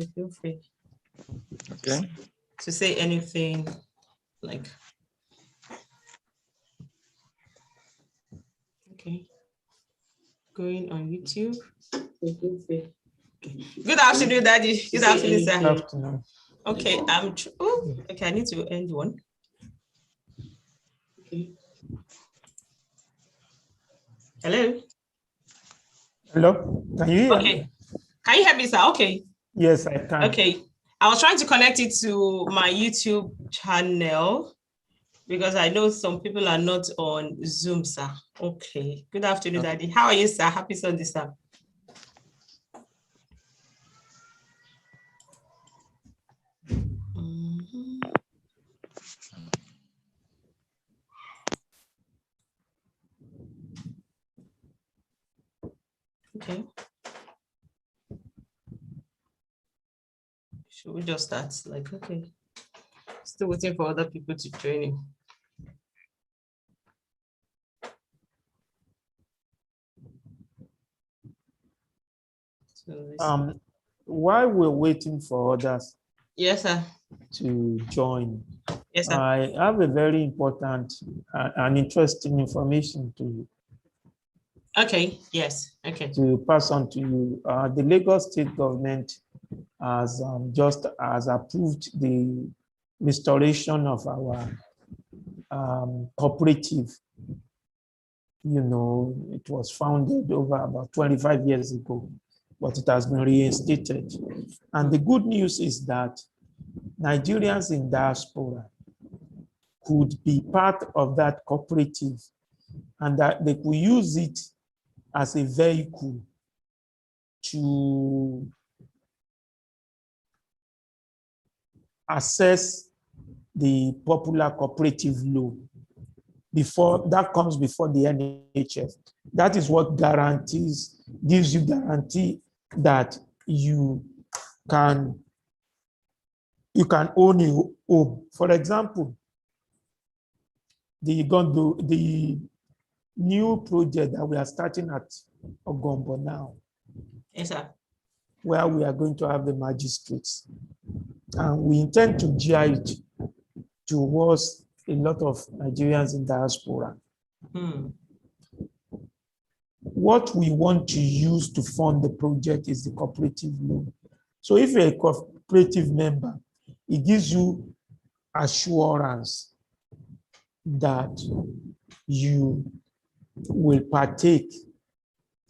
Feel free. Okay. To say anything like. Okay. Going on YouTube. Feel free. Okay. Good afternoon, Daddy. Good afternoon, sir. Good afternoon. Okay, okay, I need to end one. Okay. Hello. Hello. Can you hear me? Can you hear me, sir? Okay. Yes, I can. Okay. I was trying to connect it to my YouTube channel because I know some people are not on Zoom, sir. Okay. Good afternoon, Daddy. How are you, sir? Happy Sunday, sir. Okay. Should we just start? Like, okay. Still waiting for other people to join in. So while we're waiting for others, yes, sir, to join, yes, sir, I have a very important and interesting information to you. Okay. Yes. Okay. To pass on to you. The Lagos State government has just approved the restoration of our cooperative. You know, it was founded over about 25 years ago, but it has been reinstated. And the good news is that Nigerians in diaspora could be part of that cooperative and that they could use it as a vehicle to access the popular cooperative loan. Before that comes before the NHF. That is what gives you guarantee that you can own a home. For example, the new project that we are starting at Ogombo now. Yes, sir. Where we are going to have the magistrates. And we intend to GI it towards a lot of Nigerians in diaspora. What we want to use to fund the project is the cooperative loan. So if you're a cooperative member, it gives you assurance that you will partake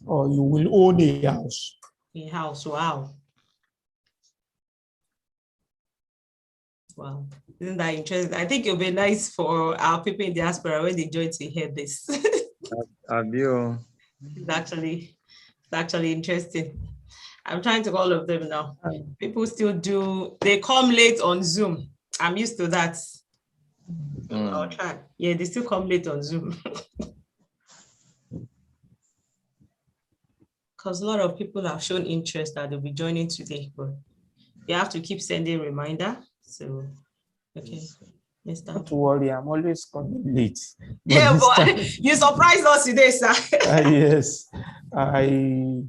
or you will own a house. A house, wow. Wow, isn't that interesting? I think it'll be nice for our people in diaspora when they join to hear this. It's actually interesting. I'm trying to call all of them now. People still they come late on Zoom. I'm used to that. I'll try. Yeah, they still come late on Zoom. Because a lot of people have shown interest that they'll be joining today, but you have to keep sending reminder. So, okay. Don't worry, I'm always coming late. Yeah, but you surprised us today, sir. Yes, I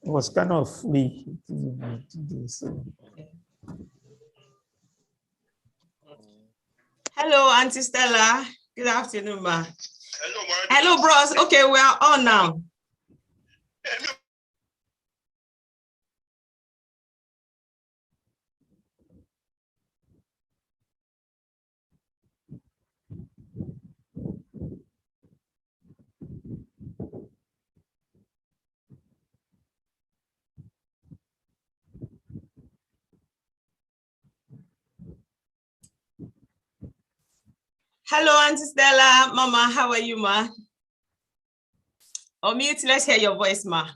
was kind of free today. So. Hello, Auntie Stella. Good afternoon, ma. Hello, ma. Hello, bros. Okay, we are on now. Hello, Auntie Stella. Mama, how are you, ma? Mute, let's hear your voice, ma.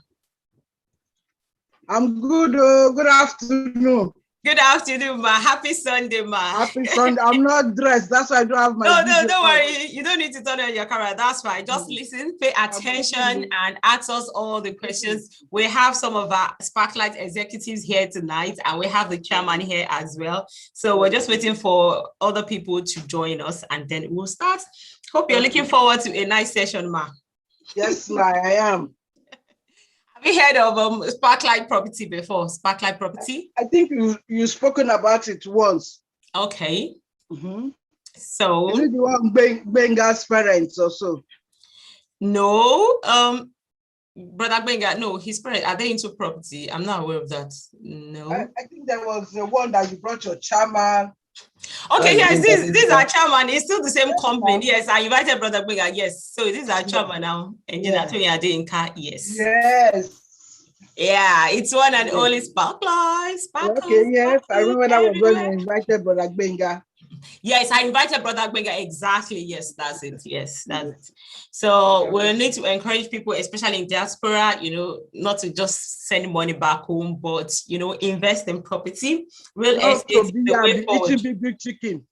I'm good. Good afternoon. Good afternoon, ma. Happy Sunday, ma. Happy Sunday. I'm not dressed. That's why I don't have my No, don't worry. You don't need to turn on your camera. That's fine. Just listen, pay attention, and ask us all the questions. We have some of our Sparklight executives here tonight, and we have the chairman here as well. So we're just waiting for other people to join us, and then we'll start. Hope you're looking forward to a nice session, ma. Yes, ma, I am. Have you heard of Sparklight Property before? Sparklight Property? I think you spoken about it once. Okay. Mm-hmm. So Is it the one Benga's parents also? no, Brother Benga, no, his parents, are they into property? I'm not aware of that. No. I think there was the one that you brought your chairman. Okay, yes, this is our chairman. It's still the same company. Yes, I invited Brother Benga. Yes, so this is our chairman now. And yes. Yes. Yeah, it's one and only Sparklight. Okay, yes, I remember that was when you invited Brother Benga. Yes, I invited Brother Benga. Exactly. Yes, that's it. Yes, that's it. So we need to encourage people, especially in diaspora, not to just send money back home, but, invest in property. Real estate is the way forward. Eating big chicken.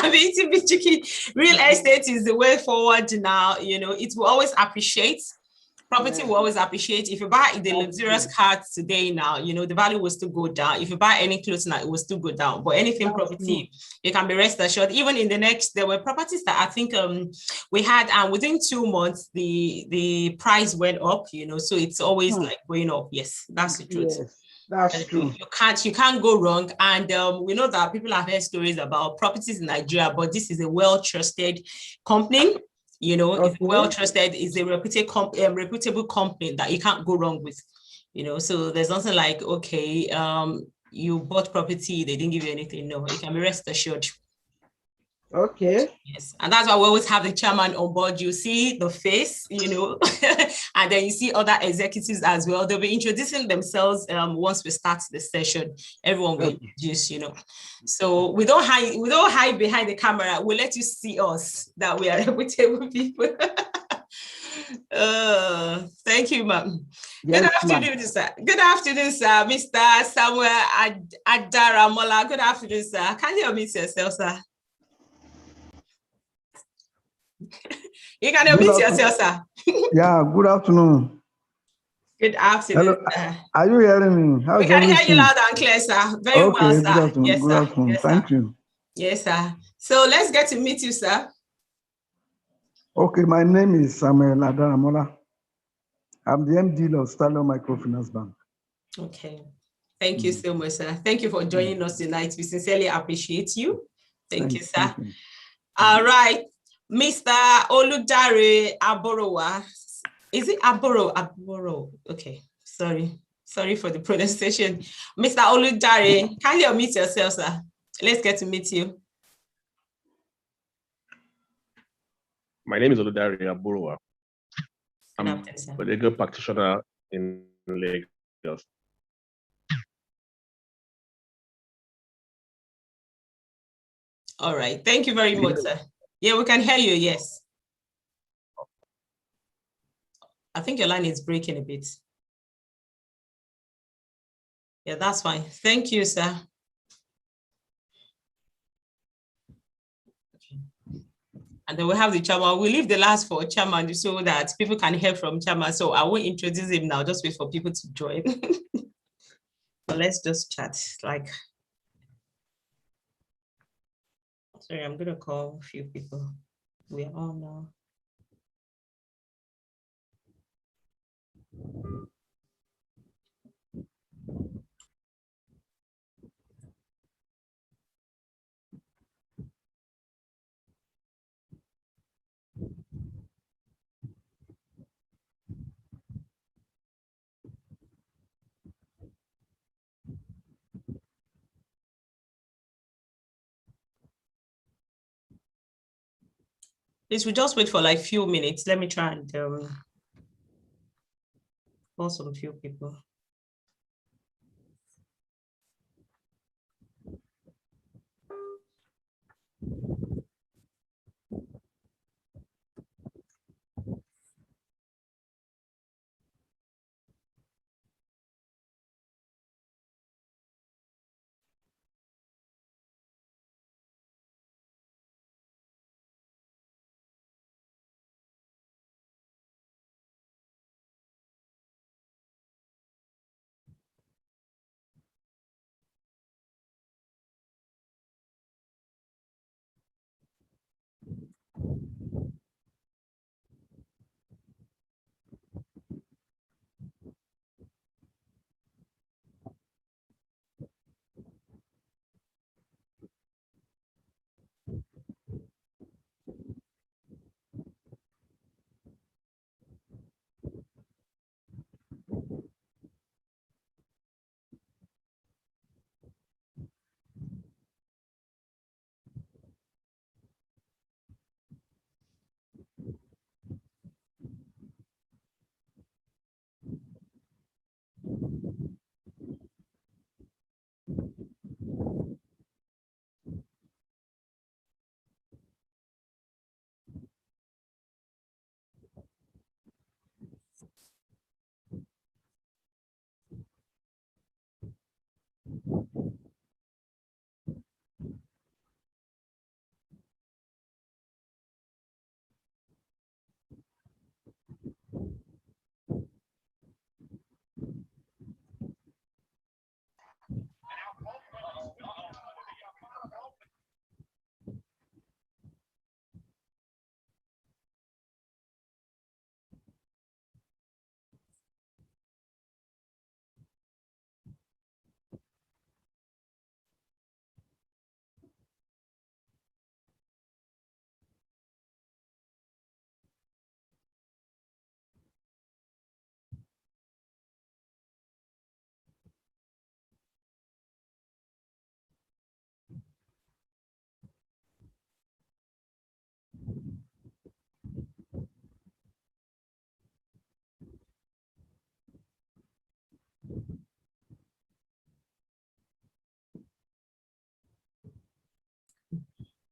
Eating big chicken. Real estate is the way forward now. It will always appreciate. Property will always appreciate. If you buy the luxurious car today now, the value will still go down. If you buy any clothes now, it will still go down. But anything property, you can be rest assured. Even in there were properties that I think we had, and within 2 months, the price went up, so it's always like going up. Yes, that's the truth. Yes, that's true. You can't go wrong. And we know that people have heard stories about properties in Nigeria, but this is a well-trusted company. It's well trusted, is a reputable company that you can't go wrong with. So there's nothing like, okay, you bought property, they didn't give you anything. No, you can be rest assured. Okay. Yes, and that's why we always have the chairman on board. You see the face, and then you see other executives as well. They'll be introducing themselves once we start the session. Everyone will introduce, So we don't hide behind the camera. We'll let you see us, that we are reputable people. Thank you, ma'am. Yes, good afternoon, sir. Good afternoon, sir. Mr. Samuel Adaramola. Good afternoon, sir. Can you unmute yourself, sir? You can unmute yourself, sir. Yeah, good afternoon. Good afternoon. Hello. Are you hearing me? We can hear you loud and clear, sir. Very well, sir. Good afternoon. Yes, good sir. afternoon. Yes, Thank sir. you. Yes, sir. So let's get to meet you, sir. Okay, my name is Samuel Adaramola. I'm the MD of Stallion Microfinance Bank. Okay. Thank you so much, sir. Thank you for joining us tonight. We sincerely appreciate you. Thank you, sir. Thank you. All right. Mr. Oludare Aborowa. Is it Aboro? Aboro. Okay. Sorry for the pronunciation. Mr. Oludare, can you unmute yourself, sir? Let's get to meet you. My name is Oludare Aborowa. I'm a legal practitioner in Lagos. All right. Thank you very much, sir. Yeah, we can hear you. Yes. I think your line is breaking a bit. Yeah, that's fine. Thank you, sir. And then we have the chairman. We'll leave the last for chairman so that people can hear from chairman. So I won't introduce him now, just wait for people to join. So let's just chat. Sorry, I'm going to call a few people. We are on now. Please, we just wait for like few minutes. Let me try and call some few people.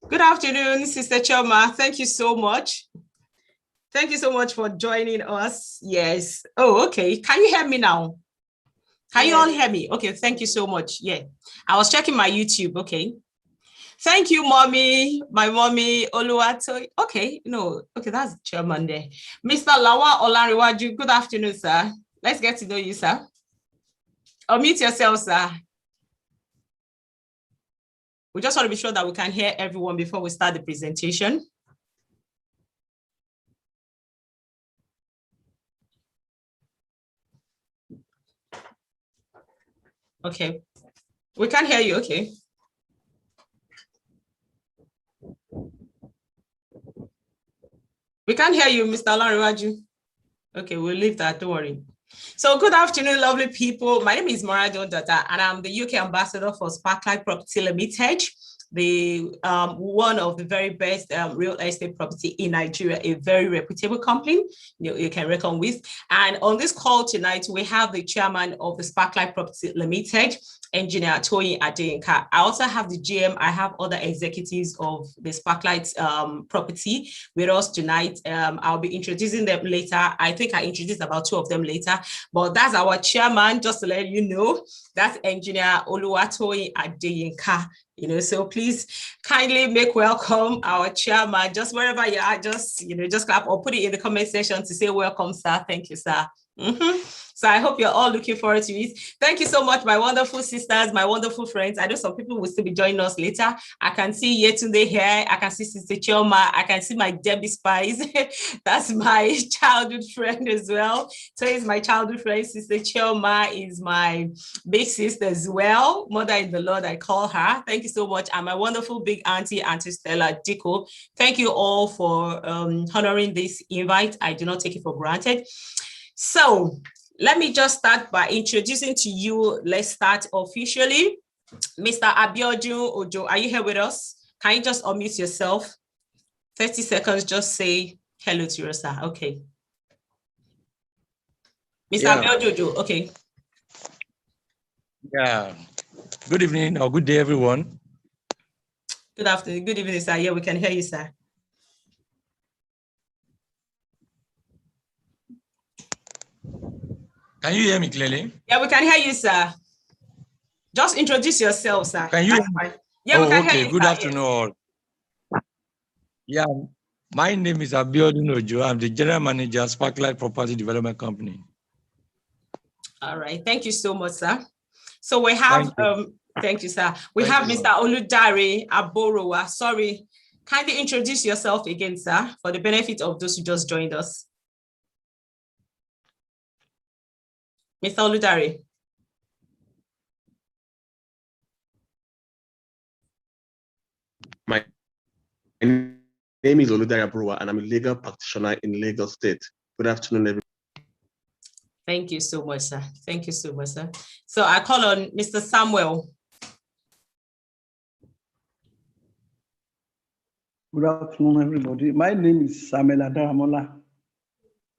Good afternoon, Sister Choma. Thank you so much. Thank you so much for joining us. Yes. Oh, okay. Can you hear me now? Can you all hear me? Okay, thank you so much. Yeah. I was checking my YouTube. Okay. Thank you, mommy. My mommy, Oluwato. Okay, no. Okay, that's the chairman there. Mr. Lawa Olariwaju, good afternoon, sir. Let's get to know you, sir. Unmute yourself, sir. We just want to be sure that we can hear everyone before we start the presentation. Okay, we can hear you, okay. We can't hear you, Mr. Olariwaju. Okay, we'll leave that, don't worry. So good afternoon, lovely people. My name is Morado Dada, and I'm the UK ambassador for Sparklight Property Limited, the one of the very best real estate property in Nigeria, a very reputable company you can reckon with. And on this call tonight, we have the chairman of the Sparklight Property Limited, Engineer Toyin Adeyinka. I also have the GM. I have other executives of the Sparklight property with us tonight. I'll be introducing them later. I think I introduced about 2 of them later, but that's our chairman, just to let you know. That's Engineer Oluwatoyin Adeyinka. So please kindly make welcome our chairman, just wherever you are, just clap or put it in the comment section to say welcome, sir. Thank you, sir. So I hope you're all looking forward to it. Thank you so much, my wonderful sisters, my wonderful friends. I know some people will still be joining us later. I can see Yetunde here. I can see Sister Chioma. I can see my Debbie Spice. That's my childhood friend as well. So is my childhood friend. Sister Chioma is my big sister as well. Mother in the Lord, I call her. Thank you so much. And my wonderful big auntie, Auntie Stella Diko. Thank you all for honoring this invite. I do not take it for granted. So let me just start by introducing to you. Let's start officially. Mr. Abiodun Ojo, are you here with us? Can you just unmute yourself? 30 seconds, just say hello to your sir. Okay. Mr. Abiodun Ojo, okay. Yeah. Good evening or good day, everyone. Good afternoon. Good evening, sir. Yeah, we can hear you, sir. Can you hear me clearly? Yeah, we can hear you, sir. Just introduce yourself, sir. Can you? Yeah, we can hear you. Good afternoon, all. Yeah, my name is Abiodun Ojo. I'm the general manager of Sparklight Property Development Company. All right. Thank you so much, sir. So we have, thank you, sir. We have Mr. Oludare Aborowa. Sorry. Kindly introduce yourself again, sir, for the benefit of those who just joined us. Mr. Oludare. My name is Oludare Aborowa, and I'm a legal practitioner in Lagos State. Good afternoon, everyone. Thank you so much, sir. Thank you so much, sir. So I call on Mr. Samuel. Good afternoon, everybody. My name is Samuel Adaramola,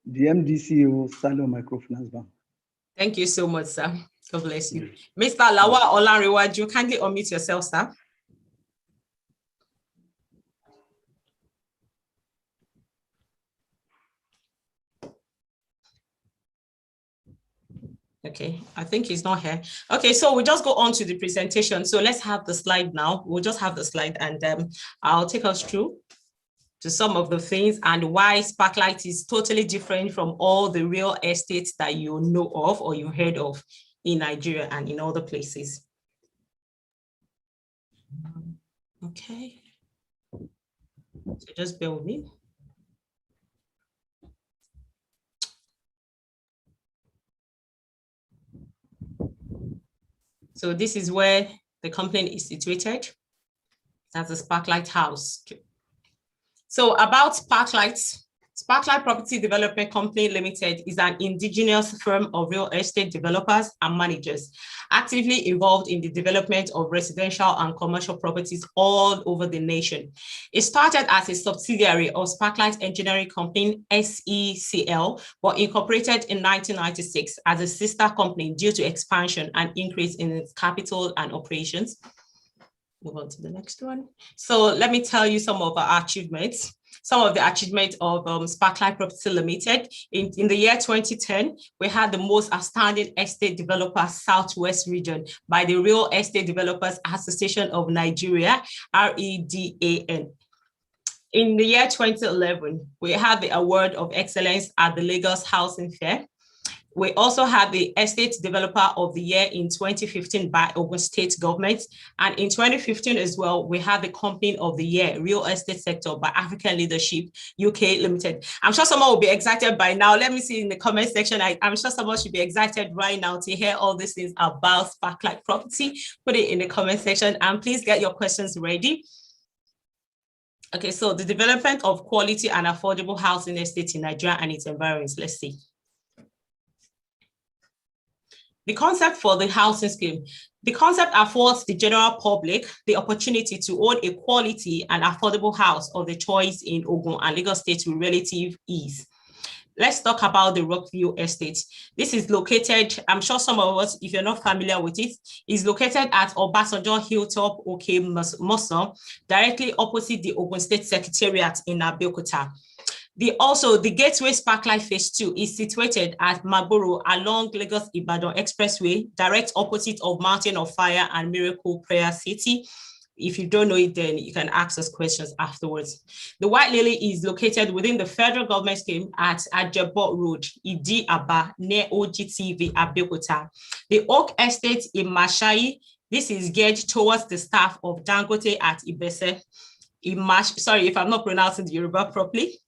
the MD/CEO of Stallion Microfinance Bank. Thank you so much, sir. God bless you. Mr. Lawa Olariwaju, kindly unmute yourself, sir. Okay, I think he's not here. Okay, so we just go on to the presentation. So let's have the slide now. We'll just have the slide, and I'll take us through to some of the things and why Sparklight is totally different from all the real estates that you know of or you heard of in Nigeria and in other places. Okay, so just bear with me. So this is where the company is situated. That's the Sparklight House. So about Sparklight, Sparklight Property Development Company Limited is an indigenous firm of real estate developers and managers actively involved in the development of residential and commercial properties all over the nation. It started as a subsidiary of Sparklight Engineering Company, SECL, but incorporated in 1996 as a sister company due to expansion and increase in its capital and operations. Move on to the next one. So let me tell you some of our achievements. Some of the achievements of SPARKLIGHT Property Limited. In the year 2010, we had the most outstanding estate developer Southwest region by the Real Estate Developers Association of Nigeria, REDAN. In the year 2011, we had the Award of Excellence at the Lagos Housing Fair. We also had the Estate Developer of the Year in 2015 by Ogun State Government. And in 2015 as well, we had the Company of the Year, Real Estate Sector by African Leadership UK Limited. I'm sure someone will be excited by now. Let me see in the comment section. I'm sure someone should be excited right now to hear all these things about SPARKLIGHT Property. Put it in the comment section and please get your questions ready. Okay, so the development of quality and affordable housing estate in Nigeria and its environs. Let's see. The concept for the housing scheme. The concept affords the general public the opportunity to own a quality and affordable house of the choice in Ogun and Lagos State with relative ease. Let's talk about the ROCKVIEW estate. This is located, I'm sure some of us, if you're not familiar with it, is located at Obasanjo Hilltop, Moso, directly opposite the Ogun State Secretariat in AREOKUTA. The Gateway SPARKLIGHT Phase 2 is situated at MAGBORO along Lagos-Ibadan Expressway, direct opposite of Mountain of Fire and Miracle Prayer City. If you don't know it, then you can ask us questions afterwards. The White Lily is located within the federal government scheme at Ajebo Road, Idi Aba, near OGTV, AREOKUTA. The Oak Estate in Mashai, this is geared towards the staff of Dangote at Ibese. Sorry if I'm not pronouncing the Yoruba properly.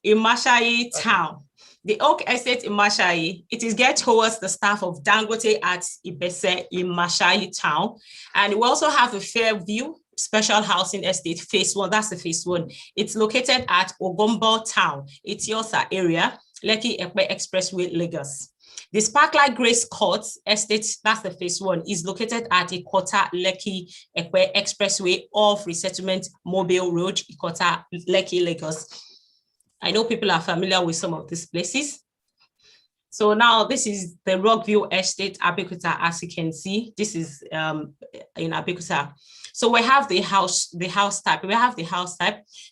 In Mashai town. The Oak Estate in Mashai, it is geared towards the staff of Dangote at Ibese in Mashai town. And we also have a Fairview Special Housing Estate, Phase 1, that's the Phase 1. It's located at Ogombo town, Itiosa area, Lekki Expressway, Lagos. The SPARKLIGHT Grace Court Estate, that's the Phase 1, is located at IKOTA Lekki Expressway off Resettlement Mobile Road, IKOTA Lekki, Lagos. I know people are familiar with some of these places. So now this is the ROCKVIEW Estate, AREOKUTA, as you can see. This is in AREOKUTA. So we have the house type.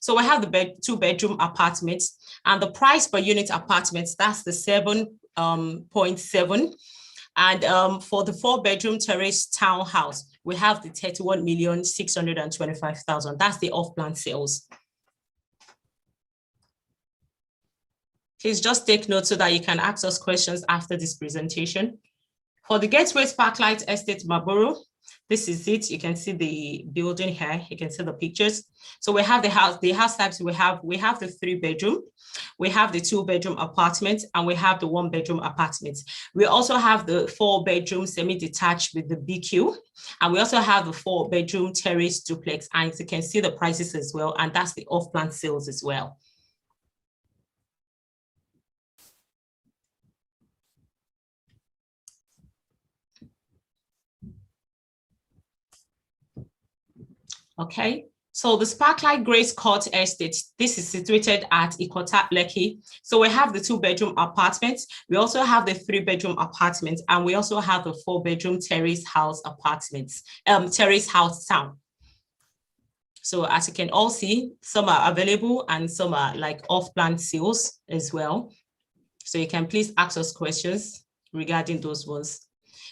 So we have the 2-bedroom apartments, and the price per unit apartments, that's the 7.7. And for the 4-bedroom terrace townhouse, we have the 31,625,000. That's the off-plan sales. Please just take note so that you can ask us questions after this presentation. For the Gateway SPARKLIGHT Estate MAGBORO, this is it. You can see the building here. You can see the pictures. So we have the house types. We have the 3-bedroom, we have the 2-bedroom apartment, and we have the 1-bedroom apartment. We also have the 4-bedroom semi-detached with the BQ, and we also have the 4-bedroom terrace duplex. And you can see the prices as well, and that's the off-plan sales as well. Okay, so the SPARKLIGHT Grace Court Estate, this is situated at IKOTA, Lekki. So we have the 2-bedroom apartments, we also have the 3-bedroom apartments, and we also have the 4-bedroom terrace house apartments, terrace house town. So as you can all see, some are available and some are like off-plan sales as well. So you can please ask us questions regarding those ones.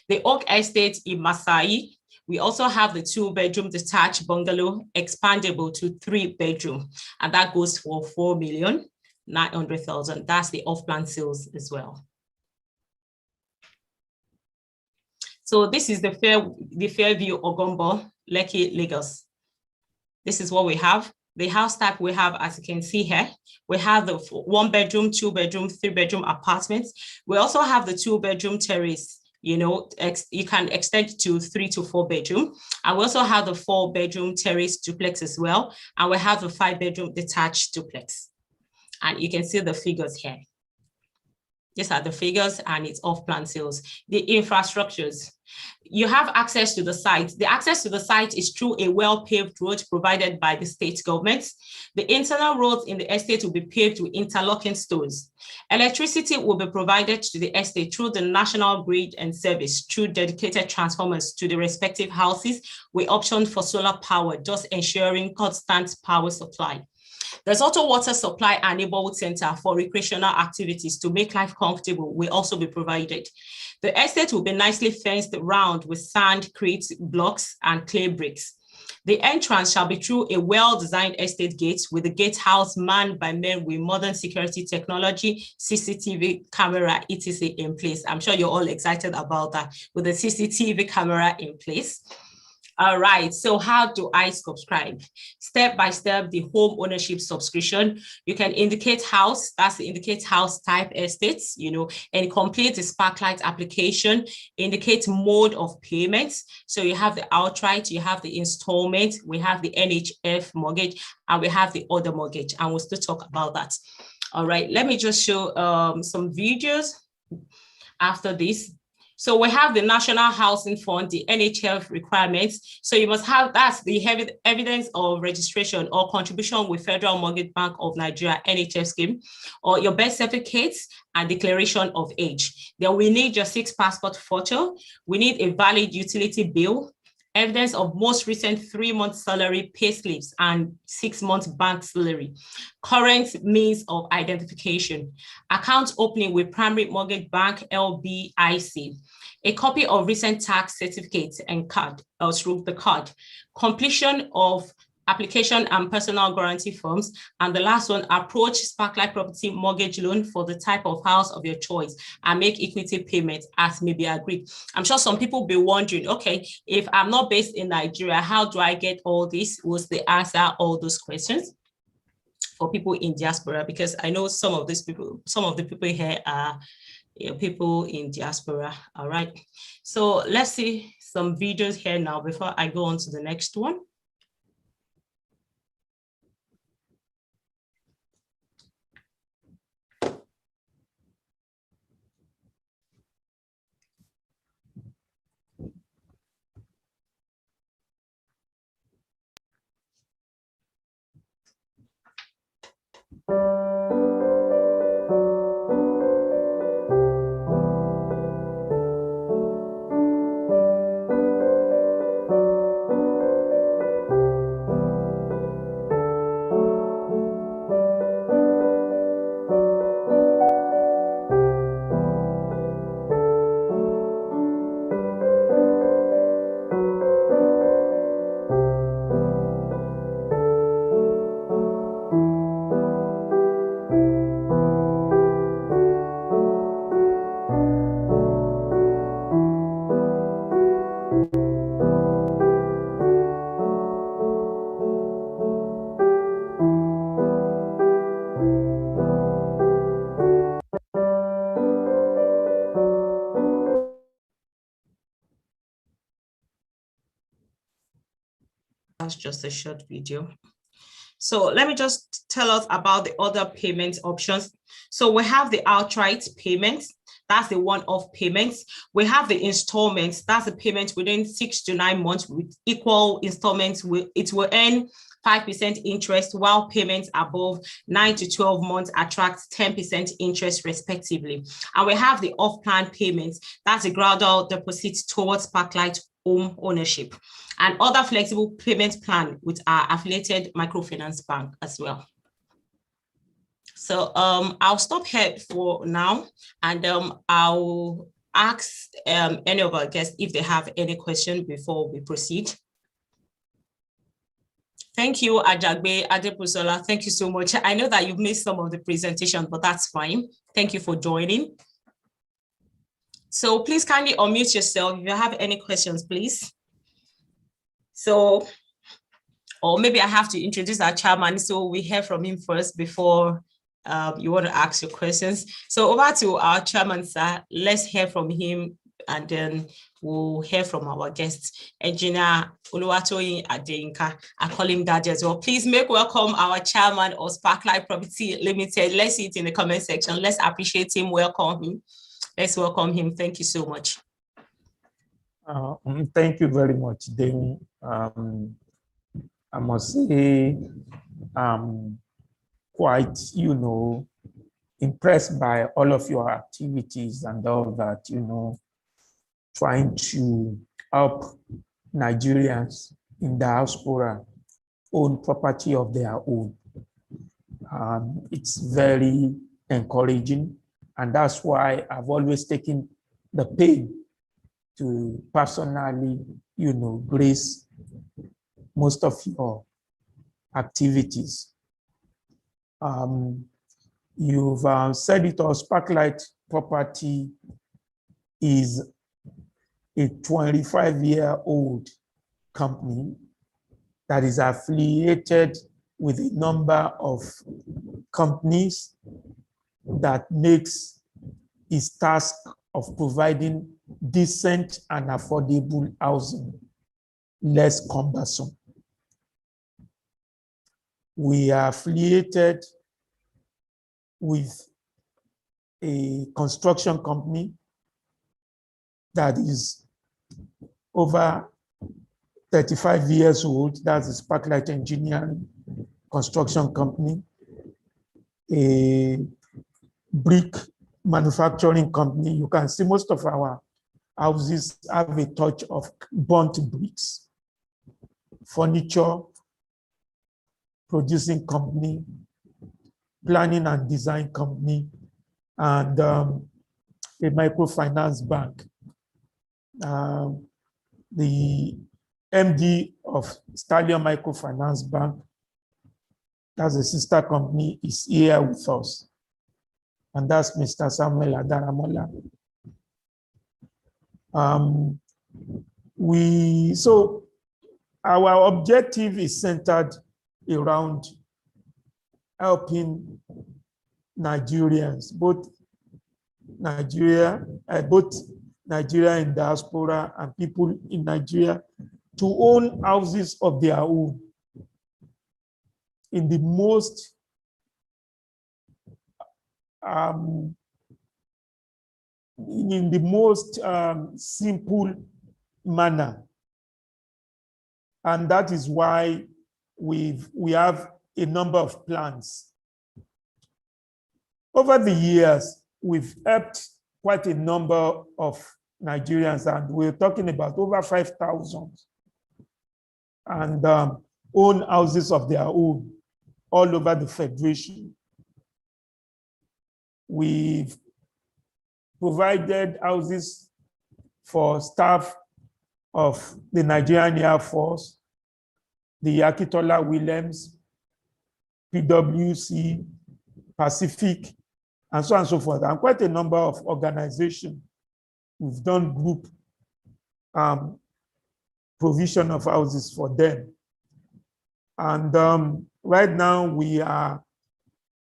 The Oak Estate in Masai, we also have the 2-bedroom detached bungalow expandable to 3-bedroom, and that goes for 4,900,000. That's the off-plan sales as well. So this is the Fairview Ogombo, Lekki, Lagos. This is what we have. The house type we have, as you can see here, we have the 1-bedroom, 2-bedroom, 3-bedroom apartments. We also have the 2-bedroom terrace. You know, you can extend to 3 to 4-bedroom. And we also have the 4-bedroom terrace duplex as well. And we have the 5-bedroom detached duplex. And you can see the figures here. These are the figures, and it's off-plan sales. The infrastructures. You have access to the site. The access to the site is through a well-paved road provided by the state government. The internal roads in the estate will be paved with interlocking stones. Electricity will be provided to the estate through the national grid and service through dedicated transformers to the respective houses with option for solar power, thus ensuring constant power supply. There's also water supply and neighborhood center for recreational activities to make life comfortable will also be provided. The estate will be nicely fenced around with sand, crate, blocks, and clay bricks. The entrance shall be through a well-designed estate gate with the gatehouse manned by men with modern security technology, CCTV camera, etc. in place. I'm sure you're all excited about that with the CCTV camera in place. All right, so how do I subscribe? Step by step, the home ownership subscription. You can indicate house, that's the indicate house type estates, and complete the SPARKLIGHT application, indicate mode of payments. So you have the outright, you have the installment, we have the NHF mortgage, and we have the other mortgage, and we'll still talk about that. All right, let me just show some videos after this. So we have the National Housing Fund, the NHF requirements. So you must have, that's the evidence of registration or contribution with Federal Mortgage Bank of Nigeria, NHF scheme, or your birth certificates and declaration of age. Then we need your 6 passport photo. We need a valid utility bill, evidence of most recent 3-month salary pay slips and 6-month bank salary, current means of identification, account opening with Primary Mortgage Bank, LBIC, a copy of recent tax certificates and card, or through the card, completion of application and personal guarantee forms, and the last one, approach SPARKLIGHT property mortgage loan for the type of house of your choice and make equity payments as may be agreed. I'm sure some people will be wondering, okay, if I'm not based in Nigeria, how do I get all this? Was the answer all those questions for people in diaspora? Because I know some of these people, some of the people here are people in diaspora. All right, so let's see some videos here now before I go on to the next one. That's just a short video. So let me just tell us about the other payment options. So we have the outright payments. That's the one-off payments. We have the installments. That's the payment within 6 to 9 months with equal installments. It will earn 5% interest, while payments above 9 to 12 months attract 10% interest respectively. And we have the off-plan payments. That's a gradual deposit towards SPARKLIGHT home ownership, and other flexible payment plan with our affiliated microfinance bank as well. So I'll stop here for now, and I'll ask any of our guests if they have any question before we proceed. Thank you, Ajagbe, Adepusola. Thank you so much. I know that you've missed some of the presentation, but that's fine. Thank you for joining. So please kindly unmute yourself if you have any questions, please. So, or maybe I have to introduce our chairman, so we hear from him first before you want to ask your questions. So over to our chairman, sir. Let's hear from him and then we'll hear from our guest, Engineer Oluwatoyin Adeyinka. I call him Daddy as well. Please make welcome our chairman of Sparklight Property Limited. Let's see it in the comment section. Let's appreciate him, welcome him. Let's welcome him. Thank you so much. Thank you very much, Dame. I must say, quite, impressed by all of your activities and all that, trying to help Nigerians in diaspora own property of their own. It's very encouraging, and that's why I've always taken the pain to personally, grace most of your activities. You've said it all, Sparklight Property is a 25-year-old company that is affiliated with a number of companies that makes its task of providing decent and affordable housing less cumbersome. We are affiliated with a construction company that is over 35 years old. That's the Sparklight Engineering Construction Company, a brick manufacturing company. You can see most of our houses have a touch of burnt bricks. Furniture producing company, planning and design company, and a microfinance bank. The MD of Stallion Microfinance Bank, that's a sister company, is here with us. And that's Mr. Samuel Adaramola. So our objective is centered around helping Nigerians, both Nigeria in diaspora and people in Nigeria, to own houses of their own in the most simple manner. And that is why we have a number of plans. Over the years, we've helped quite a number of Nigerians, and we're talking about over 5,000, and own houses of their own all over the Federation. We've provided houses for staff of the Nigerian Air Force, the Akitola Williams, PWC, Pacific, and so on and so forth, and quite a number of organizations. We've done group provision of houses for them. And right now we are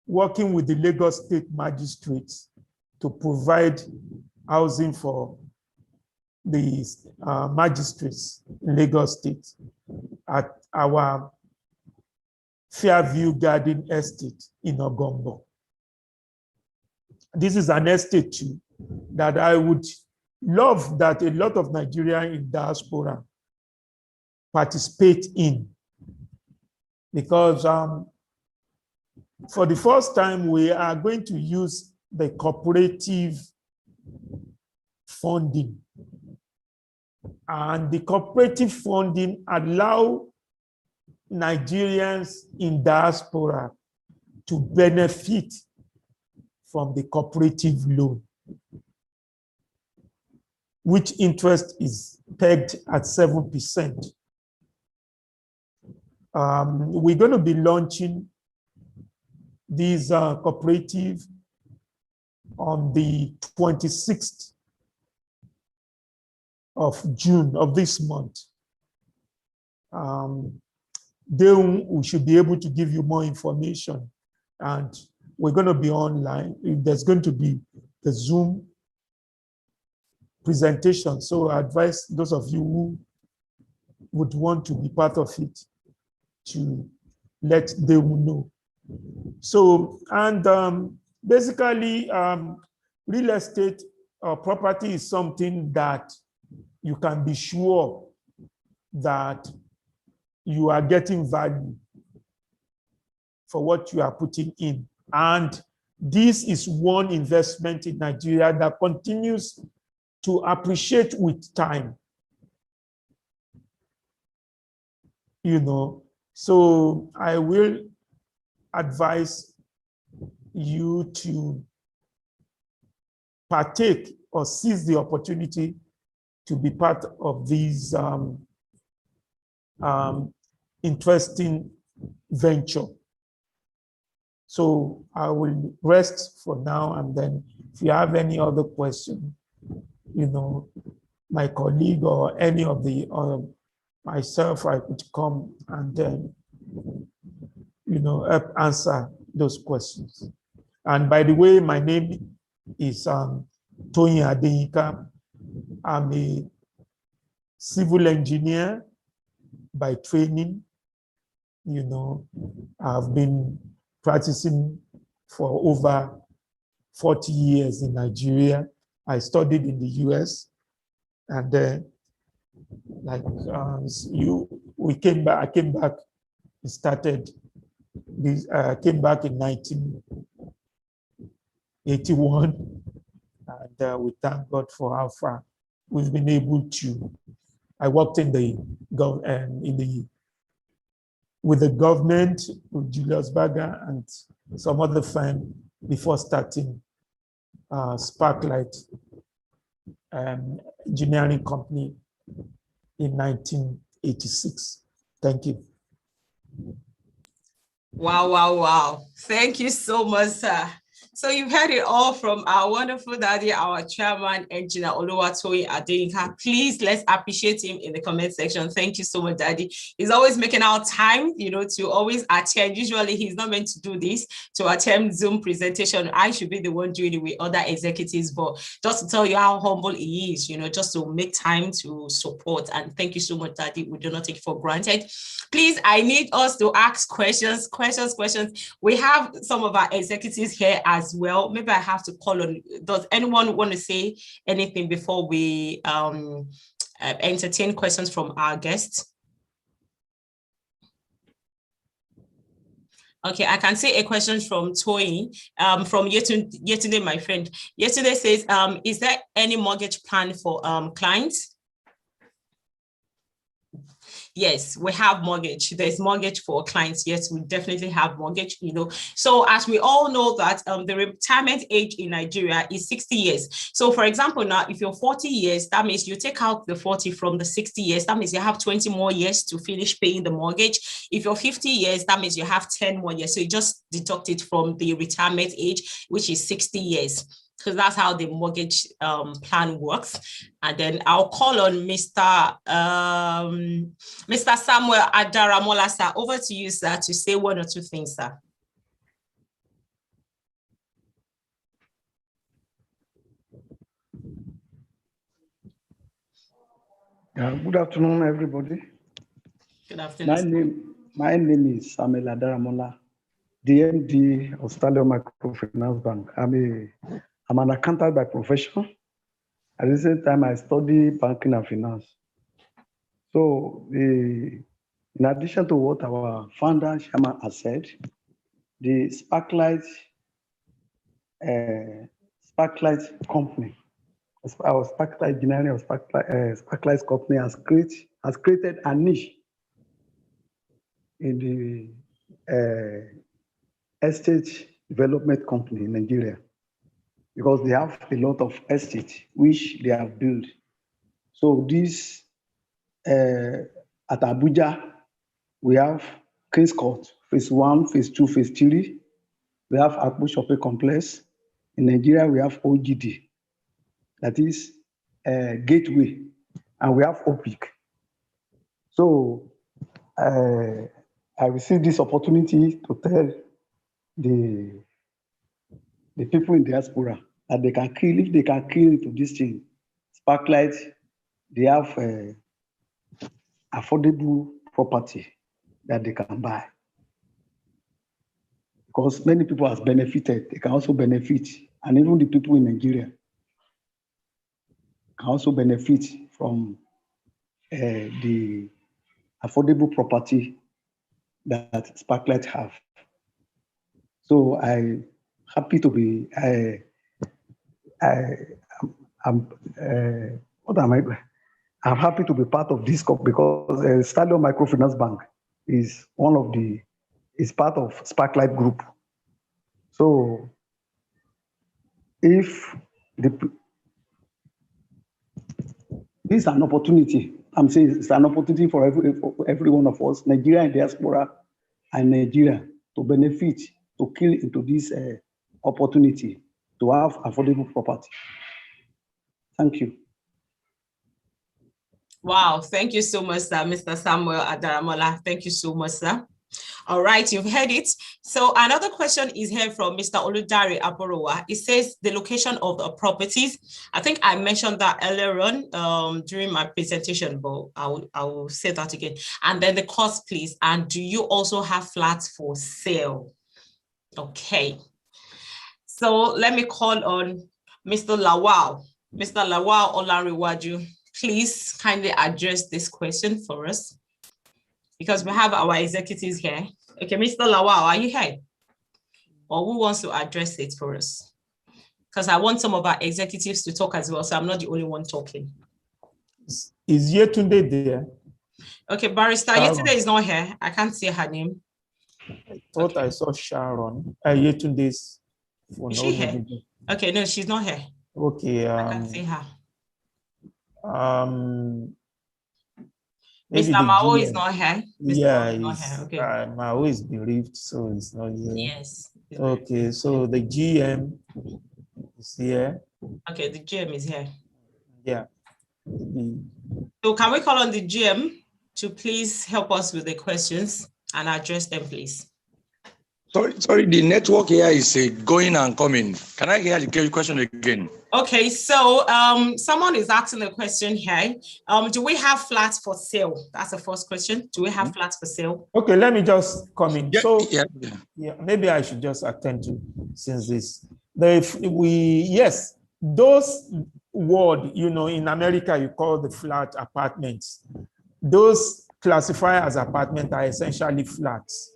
working with the Lagos State magistrates to provide housing for the magistrates in Lagos State at our Fairview Garden Estate in Ogombo. This is an estate too that I would love that a lot of Nigerians in diaspora participate in, because for the first time we are going to use the cooperative funding, and the cooperative funding allow Nigerians in diaspora to benefit from the cooperative loan, which interest is pegged at 7%. We're going to be launching these cooperative on the 26th of June of this month. Then we should be able to give you more information, and we're going to be online. There's going to be the Zoom presentation. So I advise those of you who would want to be part of it to let them know. So, and basically, real estate or property is something that you can be sure that you are getting value for what you are putting in. And this is one investment in Nigeria that continues to appreciate with time. You know, so I will advise you to partake or seize the opportunity to be part of these interesting venture. So I will rest for now, and then if you have any other question, you know, my colleague or any of the myself, I could come and then, you know, help answer those questions. And by the way, my name is Tony Adeyinka. I'm a civil engineer by training. You know, I've been practicing for over 40 years in Nigeria. I studied in the US, and then, like I came back, started this, came back in 1981, and we thank God for how far we've been able to. I worked in with the government, with Julius Berger and some other firm before starting SPARKLIGHT engineering company in 1986. Thank you. Wow, wow, wow. Thank you so much, sir. So you've heard it all from our wonderful daddy, our chairman, Engineer Oluwatoyin Adeyinka. Please, let's appreciate him in the comment section. Thank you so much, daddy. He's always making our time, you know, to always attend. Usually he's not meant to do this, to attend Zoom presentation. I should be the one doing it with other executives, but just to tell you how humble he is, you know, just to make time to support. And thank you so much, daddy. We do not take it for granted. Please, I need us to ask questions. We have some of our executives here as well. Maybe I have to call on. Does anyone want to say anything before we entertain questions from our guests? Okay, I can see a question from Toyin, from Yetunde, my friend. Yetunde says, is there any mortgage plan for clients? Yes, we have mortgage. There's mortgage for clients. Yes, we definitely have mortgage, you know. So as we all know that the retirement age in Nigeria is 60 years. So for example, now, if you're 40 years, that means you take out the 40 from the 60 years. That means you have 20 more years to finish paying the mortgage. If you're 50 years, that means you have 10 more years. So you just deduct it from the retirement age, which is 60 years. Because that's how the mortgage plan works. And then I'll call on Mr. Samuel Adaramola, sir. Over to you, sir, to say one or two things, sir. Good afternoon, everybody. Good afternoon. My name is Samuel Adaramola, DMD of Stallion Microfinance Bank. I'm an accountant by profession. At the same time, I study banking and finance. So, in addition to what our founder, Chairman, has said, the SPARKLIGHT company, our SPARKLIGHT engineering of SPARKLIGHT company has created a niche in the estate development company in Nigeria, because they have a lot of estate which they have built. So this, at Abuja, we have King's Court, phase 1, phase 2, phase 3. We have Akpu Shopping Complex. In Nigeria, we have OGD, that is Gateway, and we have OPIC. So I received this opportunity to tell the people in diaspora that they can kill, if they can kill into this thing, Sparklight, they have affordable property that they can buy. Because many people have benefited, they can also benefit. And even the people in Nigeria can also benefit from the affordable property that Sparklight have. So I'm happy to be, I'm happy to be part of this because Stallion Microfinance Bank is is part of Sparklight Group. So if this is an opportunity, I'm saying it's an opportunity for every one of us, Nigeria and diaspora and Nigeria, to benefit, to kill into this opportunity to have affordable property. Thank you. Wow, thank you so much, sir, Mr. Samuel Adaramola. Thank you so much, sir. All right, you've heard it. So another question is here from Mr. Oludare Aborowa. It says the location of the properties. I think I mentioned that earlier on during my presentation, but I will say that again. And then the cost, please. And do you also have flats for sale? Okay. So let me call on Mr. Lawal. Mr. Lawal Olanrewaju, please kindly address this question for us, because we have our executives here. Okay, Mr. Lawal, are you here? Or who wants to address it for us? Because I want some of our executives to talk as well, so I'm not the only one talking. Is Yetunde there? Okay, Barrister, Yetunde is not here. I can't see her name. I thought I saw Sharon. Yetunde's phone. Is she here? Okay, no, she's not here. Okay. I can't see her. Maybe Mr. Mao is not here. Yeah, not here. Okay. Mao is bereaved, so it's not here. Yes. Okay, so the GM is here. Okay, the GM is here. Yeah. So can we call on the GM to please help us with the questions and address them, please? Sorry, the network here is going and coming. Can I hear the question again? Okay, so someone is asking a question here. Do we have flats for sale? That's the first question. Do we have flats for sale? Okay, let me just come in. Yeah, so yeah, maybe I should just attend to, since this. Yes, those word, in America you call the flat apartments. Those classified as apartments are essentially flats.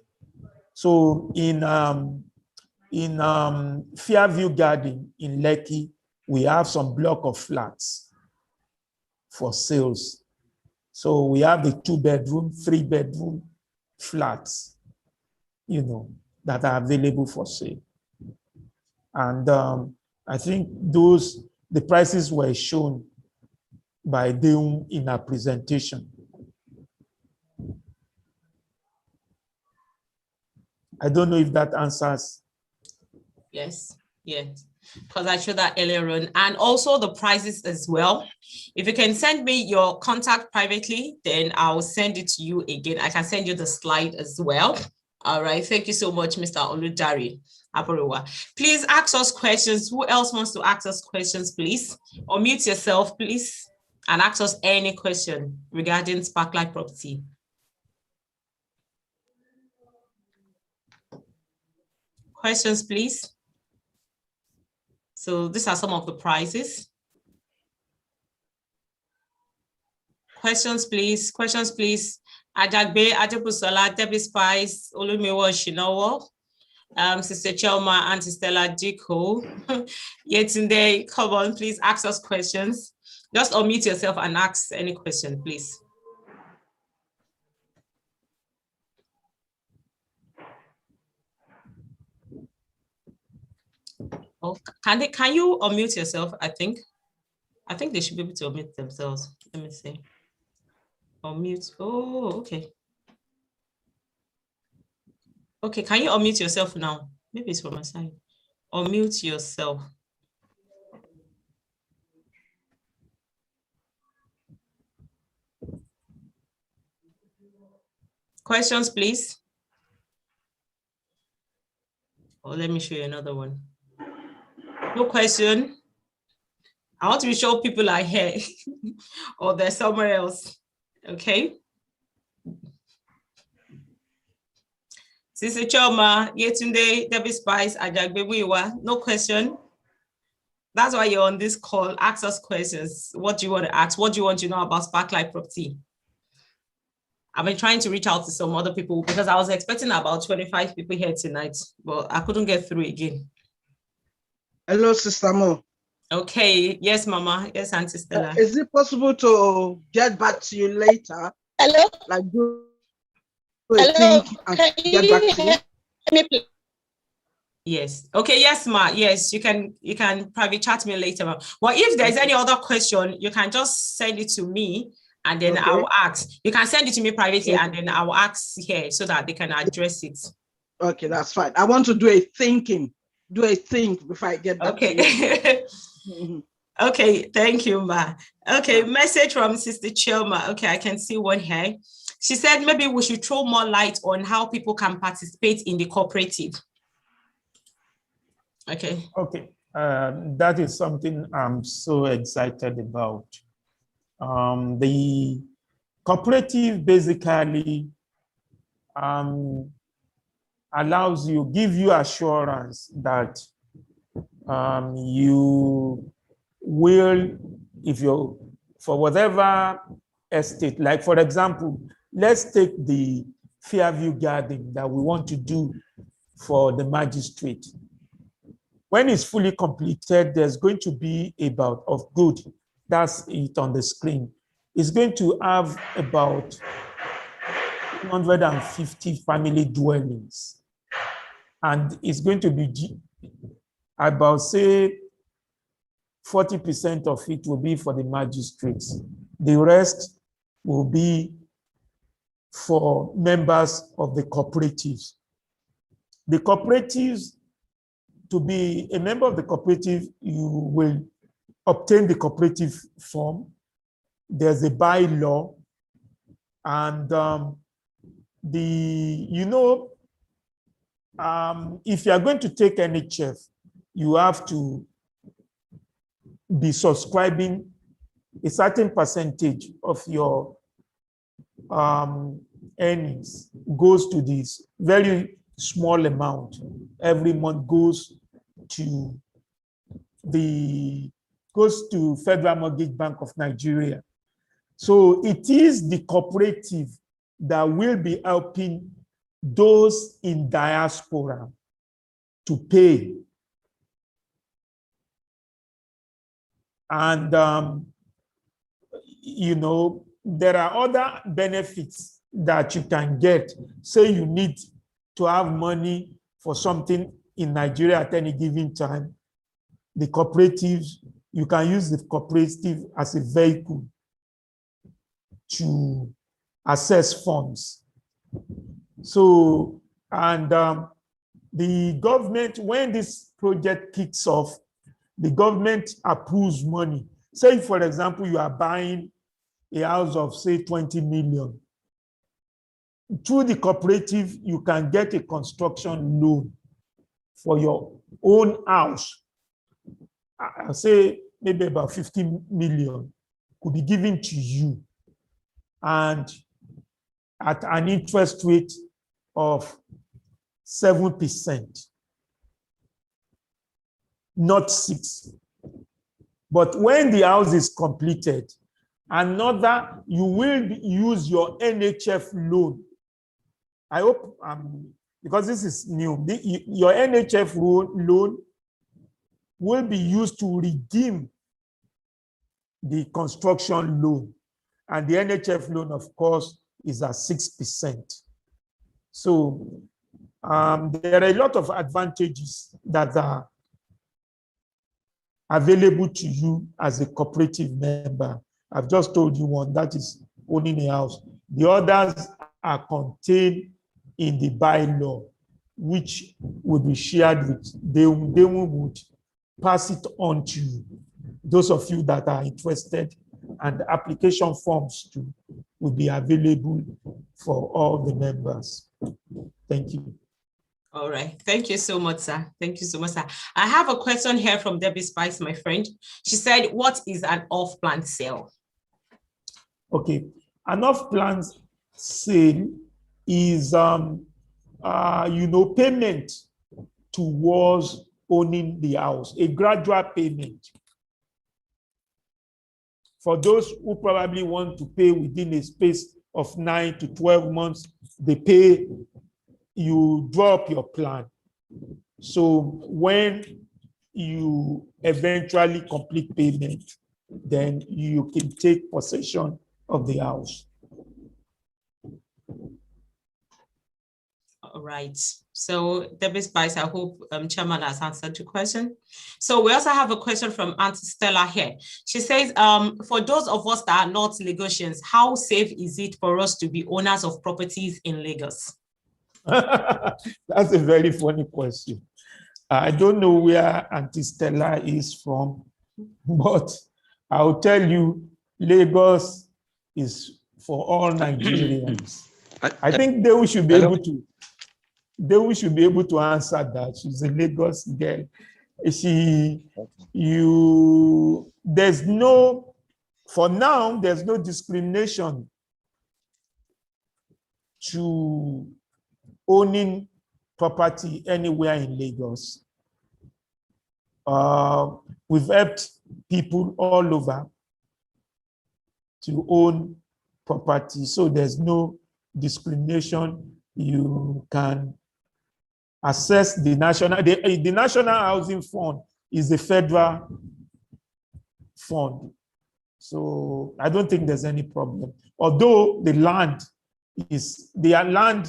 So in Fairview Garden in Lekki, we have some block of flats for sales. So we have the 2-bedroom, 3-bedroom flats, that are available for sale. And I think the prices were shown by them in our presentation. I don't know if that answers. Yes, because I showed that earlier on, and also the prices as well. If you can send me your contact privately, then I'll send it to you again. I can send you the slide as well. All right, thank you so much, Mr. Oludare Aborowa. Please ask us questions. Who else wants to ask us questions, please? Or mute yourself, please, and ask us any question regarding Sparklight property. Questions, please. So these are some of the prices. Questions, please. Questions, please. Ajagbe, Adebusola, Debbie Spice, Olumiwo Shinowo, Sister Chelma, and Sister Stella Diko. Yetunde, come on, please ask us questions. Just unmute yourself and ask any question, please. Oh, can you unmute yourself? I think they should be able to unmute themselves. Let me see. Unmute. Oh, okay. Okay, can you unmute yourself now? Maybe it's from my side. Unmute yourself. Questions, please. Oh, let me show you another one. No question. I want to be sure people are here or they're somewhere else. Okay. Sister Choma, Yetunde, Debbie Spice, Ajagbewiwa, no question. That's why you're on this call. Ask us questions. What do you want to ask? What do you want to know about Sparklight Property? I've been trying to reach out to some other people because I was expecting about 25 people here tonight, but I couldn't get through again. Hello, Sister Mo. Okay. Yes, Mama. Yes, Auntie Stella. Is it possible to get back to you later? Hello? Like do Hello? think and Can get back to you? hear me, please? Yes. Okay. Yes, Ma. Yes, you can private chat me later, Ma. Well, if there's any other question, you can just send it to me and then Okay. I'll ask. You can send it to me privately and then I'll ask here so that they can address it. Okay, that's fine. I want to do a thinking. Do a think before I get back to you. Okay, thank you, Ma. Okay, message from Sister Chilma. Okay, I can see one here. She said maybe we should throw more light on how people can participate in the cooperative. Okay. Okay, that is something I'm so excited about. The cooperative basically allows you, give you assurance that you will, if you're, for whatever estate, like for example, let's take the Fairview Garden that we want to do for the magistrate. When it's fully completed, there's going to be about, of good, that's it on the screen. It's going to have about 150 family dwellings. And it's going to be about, say, 40% of it will be for the magistrates. The rest will be for members of the cooperatives. The cooperatives, to be a member of the cooperative, you will obtain the cooperative form. There's a bylaw, and if you are going to take NHF, you have to be subscribing a certain percentage of your earnings goes to this very small amount every month goes to Federal Mortgage Bank of Nigeria. So it is the cooperative that will be helping those in diaspora to pay. And, there are other benefits that you can get. Say you need to have money for something in Nigeria at any given time. The cooperatives, you can use the cooperative as a vehicle to access funds. So, and the government, when this project kicks off, the government approves money. Say, for example, you are buying a house of, say, 20 million. Through the cooperative, you can get a construction loan for your own house. I'll say maybe about 15 million could be given to you, and at an interest rate of 7%, not 6%. But when the house is completed, you will use your NHF loan. I hope, because this is new, your NHF loan will be used to redeem the construction loan. And the NHF loan, of course, is at 6%. So there are a lot of advantages that are available to you as a cooperative member. I've just told you one, that is owning a house. The others are contained in the bylaw, which will be shared with, they would pass it on to those of you that are interested, and the application forms too will be available for all the members. Thank you. All right. Thank you so much, sir. Thank you so much, sir. I have a question here from Debbie Spice, my friend. She said, what is an off-plan sale? Okay. An off-plan sale is, payment towards owning the house, a gradual payment. For those who probably want to pay within a space of 9 to 12 months, they pay, you draw up your plan. So when you eventually complete payment, then you can take possession of the house. All right. So Debbie Spice, I hope Chairman has answered your question. So we also have a question from Auntie Stella here. She says, for those of us that are not Lagosians, how safe is it for us to be owners of properties in Lagos? That's a very funny question. I don't know where Auntie Stella is from, but I'll tell you, Lagos is for all Nigerians. I think they should be able to. They should be able to answer that. She's a Lagos girl. For now, there's no discrimination to owning property anywhere in Lagos. We've helped people all over to own property, so there's no discrimination. You can access the National Housing Fund is a federal fund, so I don't think there's any problem. Although the land is within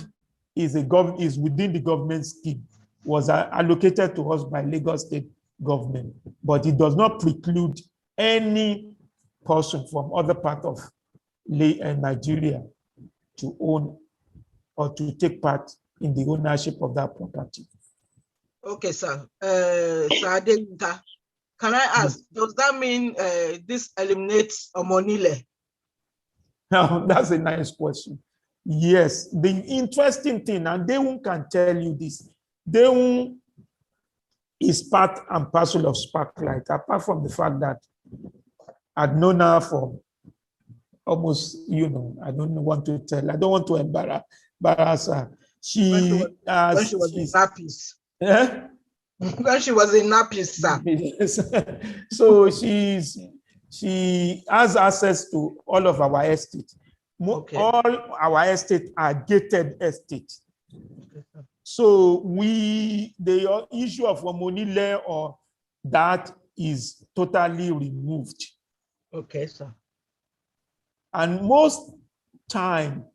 the government scheme, was allocated to us by Lagos State government, but it does not preclude any person from other part of Nigeria to own or to take part in the ownership of that property. Okay, sir. Sir Adeyinka, can I ask, does that mean this eliminates Omonile? Now, that's a nice question. Yes, the interesting thing, and Deun can tell you this, Deun is part and parcel of SPARKLIGHT, apart from the fact that I'd known her for almost, I don't want to tell, I don't want to embarrass her. When she was in nappies. Yeah? When she was in nappies, sir. Yes. So she has access to all of our estate. Okay. All our estate are gated estate. So the issue of Omonile or that is totally removed. Okay, sir. And most time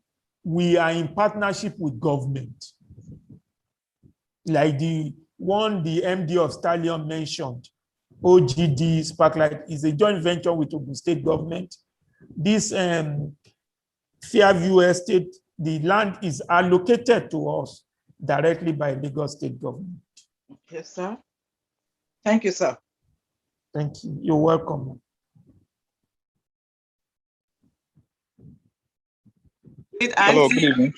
we are in partnership with government. Like the one the MD of Stallion mentioned, OGD SPARKLIGHT is a joint venture with Ogun State government. This Fairview Estate, the land is allocated to us directly by Lagos State government. Yes, sir. Thank you, sir. Thank you. You're welcome. Hello, good evening.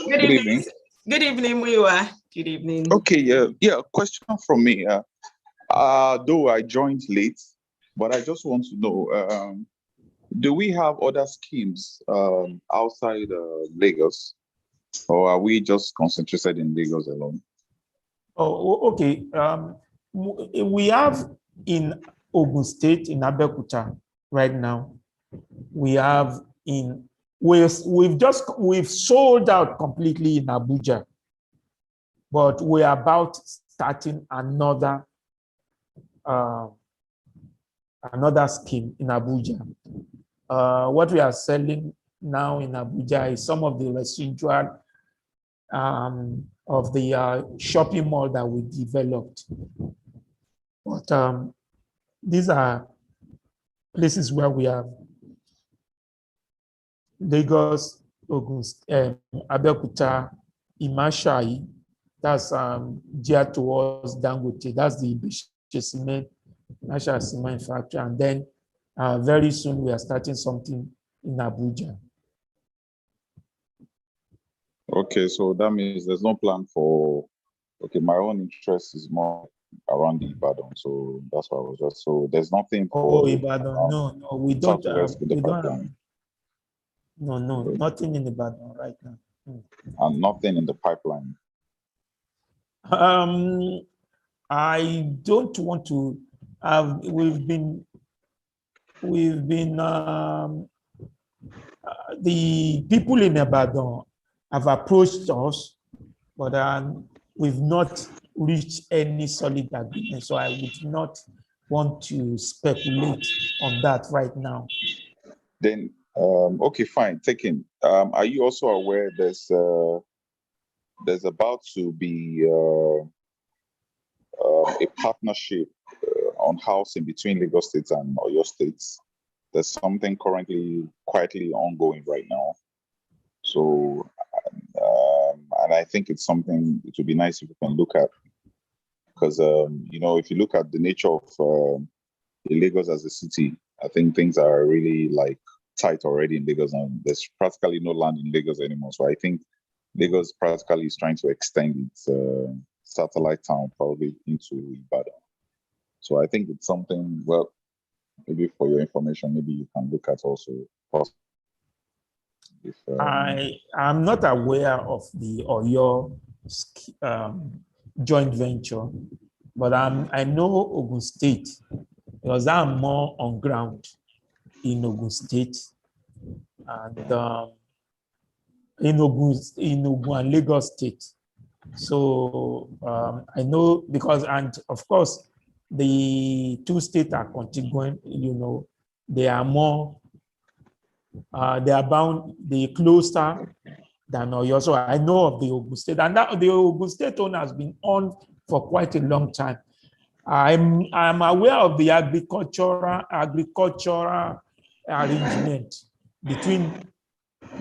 Good evening. Good evening, Muyiwa. Good evening. Okay, yeah, question from me. Though I joined late, but I just want to know, do we have other schemes outside Lagos, or are we just concentrated in Lagos alone? Oh, okay. We have in Ogun State, in AREOKUTA right now. We have we've sold out completely in Abuja, but we're about starting another scheme in Abuja. What we are selling now in Abuja is some of the residual of the shopping mall that we developed. But these are places where we have Lagos, Ogun, AREOKUTA, Imashai, that's geared towards Dangote, that's the cement, National Cement Factory, and then very soon we are starting something in Abuja. Okay, so that means there's no plan for Okay, my own interest is more around the Ibadan, so that's why I was just, so there's nothing Oh, for Ibadan, no, we don't have, Southwest in the we don't have, pipeline. no, nothing in Ibadan right now. And nothing in the pipeline. I don't want to have, we've been the people in Ibadan have approached us, but we've not reached any solid agreement. So I would not want to speculate on that right now. Then, okay, fine, taken. Are you also aware there's about to be a partnership on housing between Lagos State and Oyo States? There's something currently quietly ongoing right now. So, and I think it's something it would be nice if we can look at, because you know, if you look at the nature of Lagos as a city, I think things are really like tight already in Lagos, and there's practically no land in Lagos anymore. So I think Lagos practically is trying to extend its satellite town probably into Ibadan. So I think it's something, well, maybe for your information, maybe you can look at also. If, I'm not aware of the Oyo joint venture, but I know Ogun State because I'm more on ground in Ogun State and in Ogun and Lagos State. So I know because, and of course, the two states are contiguous, you know, they are more, they are bound, they closer than Oyo. So I know of the Ogun State, and that the Ogun State one has been on for quite a long time. I'm aware of the agricultural arrangement between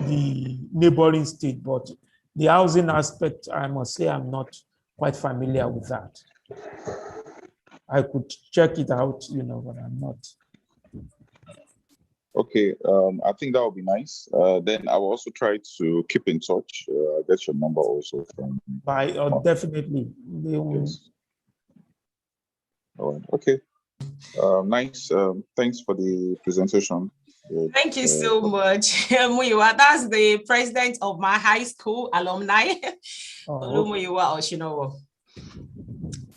the neighboring state, but the housing aspect, I must say, I'm not quite familiar with that. I could check it out, you know, but I'm not. Okay, I think that would be nice. Then I will also try to keep in touch. I'll get your number also from. Definitely. Yes. All right. Okay. Nice. Thanks for the presentation. Thank you so much. Muyiwa, that's the president of my high school alumni. Muyiwa Oshinowo.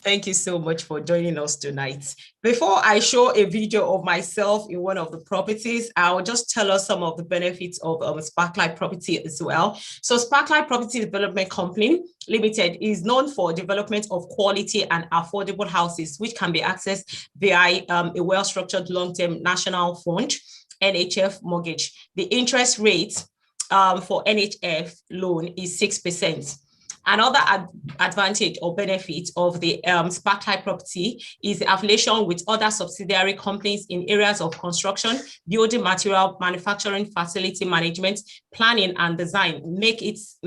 Thank you so much for joining us tonight. Before I show a video of myself in one of the properties, I'll just tell us some of the benefits of SPARKLIGHT Property as well. So SPARKLIGHT Property Development Company Limited is known for development of quality and affordable houses, which can be accessed via a well-structured long-term national fund, NHF mortgage. The interest rate for NHF loan is 6%. Another advantage or benefit of the SPARKLIGHT property is the affiliation with other subsidiary companies in areas of construction, building material, manufacturing, facility management, planning and design, make its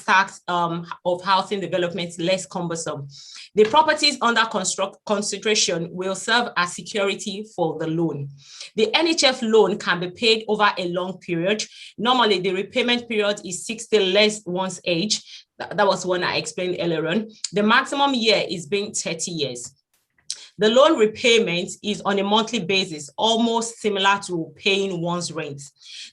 tax of housing development less cumbersome. The properties under consideration will serve as security for the loan. The NHF loan can be paid over a long period. Normally, the repayment period is 60 less one's age. That was one I explained earlier on. The maximum year is being 30 years. The loan repayment is on a monthly basis, almost similar to paying one's rent.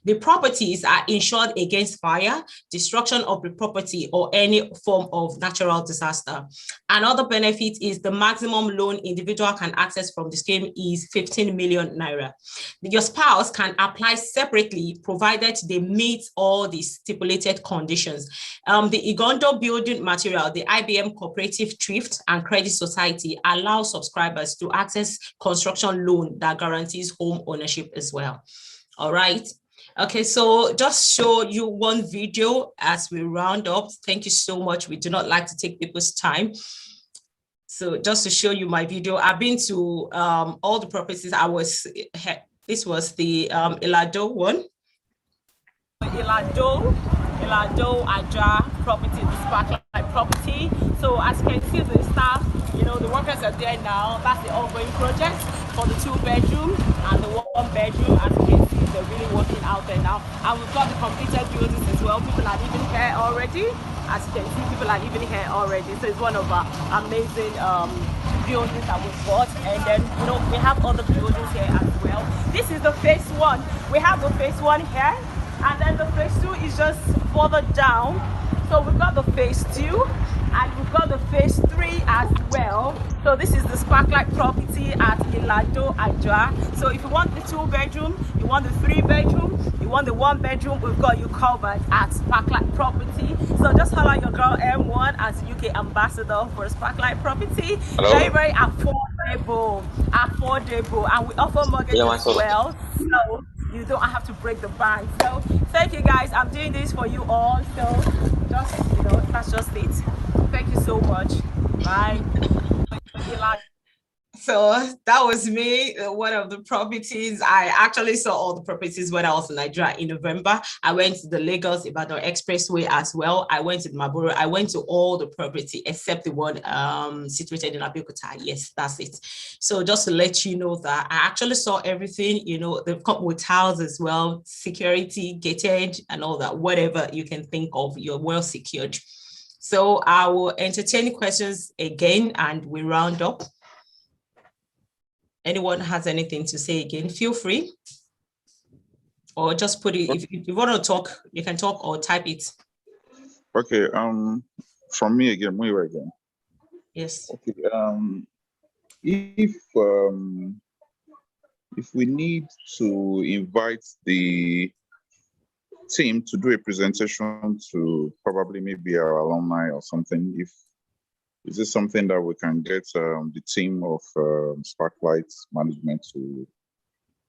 The properties are insured against fire, destruction of the property, or any form of natural disaster. Another benefit is the maximum loan individual can access from the scheme is 15 million naira. Your spouse can apply separately, provided they meet all the stipulated conditions. The Igondo building material, the IBM Cooperative Thrift and Credit Society allow subscribers to access construction loan that guarantees home ownership as well. All right. Okay, so just show you one video as we round up. Thank you so much. We do not like to take people's time. So just to show you my video, I've been to all the properties. This was the Ilado one. Ilado Aja property, the SPARKLIGHT property. So as you can see, the staff, you know, the workers are there now. That's the ongoing project for the 2-bedroom and the 1-bedroom. As you can see, they're really working out there now. And we've got the completed buildings as well. People are living here already. As you can see, people are living here already. So it's one of our amazing buildings that we bought. And then, you know, we have other buildings here as well. This is the phase 1. We have the phase 1 here. And then the phase 2 is just further down. So we've got the phase 2 and we've got the phase 3 as well. So this is the Sparklight property at Ilado, Ajah. So if you want the 2-bedroom, you want the 3-bedroom, you want the 1-bedroom, we've got you covered at Sparklight property. So just holler your girl M1 as UK ambassador for Sparklight property. Hello? Very, very affordable, and we offer mortgage as well. So you don't have to break the bank. So thank you guys. I'm doing this for you all. So just, you know, that's just it. Thank you so much. Bye. So that was me, one of the properties. I actually saw all the properties when I was in Nigeria in November. I went to the Lagos Ibadan Expressway as well. I went to MAGBORO. I went to all the property except the one situated in AREOKUTA. Yes, that's it. So just to let you know that I actually saw everything, you know, they've come with tiles as well, security, gated and all that, whatever you can think of, you're well secured. So I will entertain questions again and we round up. Anyone has anything to say again, feel free. Or just put it, if you want to talk, you can talk or type it. Okay, from me again, Muiwa again. Yes. Okay, if we need to invite the team to do a presentation to probably maybe our alumni or something, is this something that we can get the team of Sparklight management to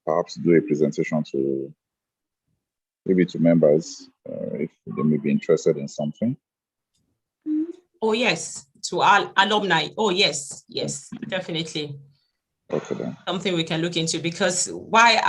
perhaps do a presentation to maybe to members if they may be interested in something? Oh yes, to our alumni. Oh yes, yes, definitely. Okay, then. Something we can look into, because why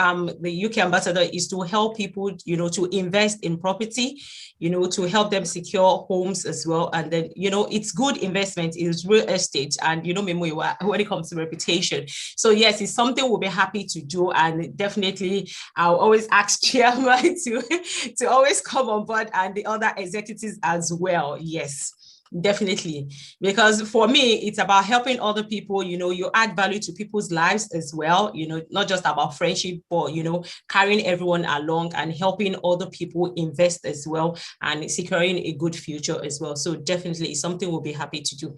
the UK ambassador is to help people, you know, to invest in property, you know, to help them secure homes as well. And then, you know, it's good investment, it's real estate, and you know, when it comes to reputation. So yes, it's something we'll be happy to do, and definitely I'll always ask chairman to always come on board and the other executives as well. Yes. Definitely, because for me, it's about helping other people. You know, you add value to people's lives as well, you know, not just about friendship, but, you know, carrying everyone along and helping other people invest as well and securing a good future as well. So definitely something we'll be happy to do.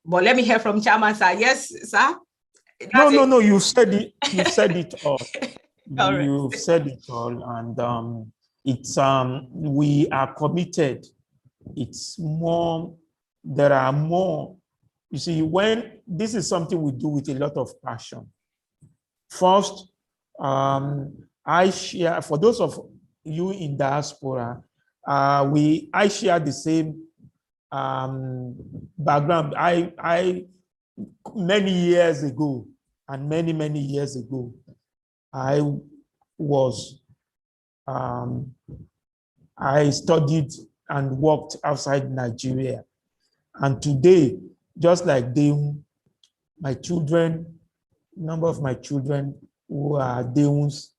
But let me hear from Chairman, sir. Yes, sir? No, you said it. You said it all. All right. You've said it all, and it's we are committed. It's more, there are more. You see, when this is something we do with a lot of passion. First, I share, for those of you in diaspora, I share the same background. I many years ago, and many years ago, I was, I studied and worked outside Nigeria. And today, just like them, my children, number of my children who are Deuns,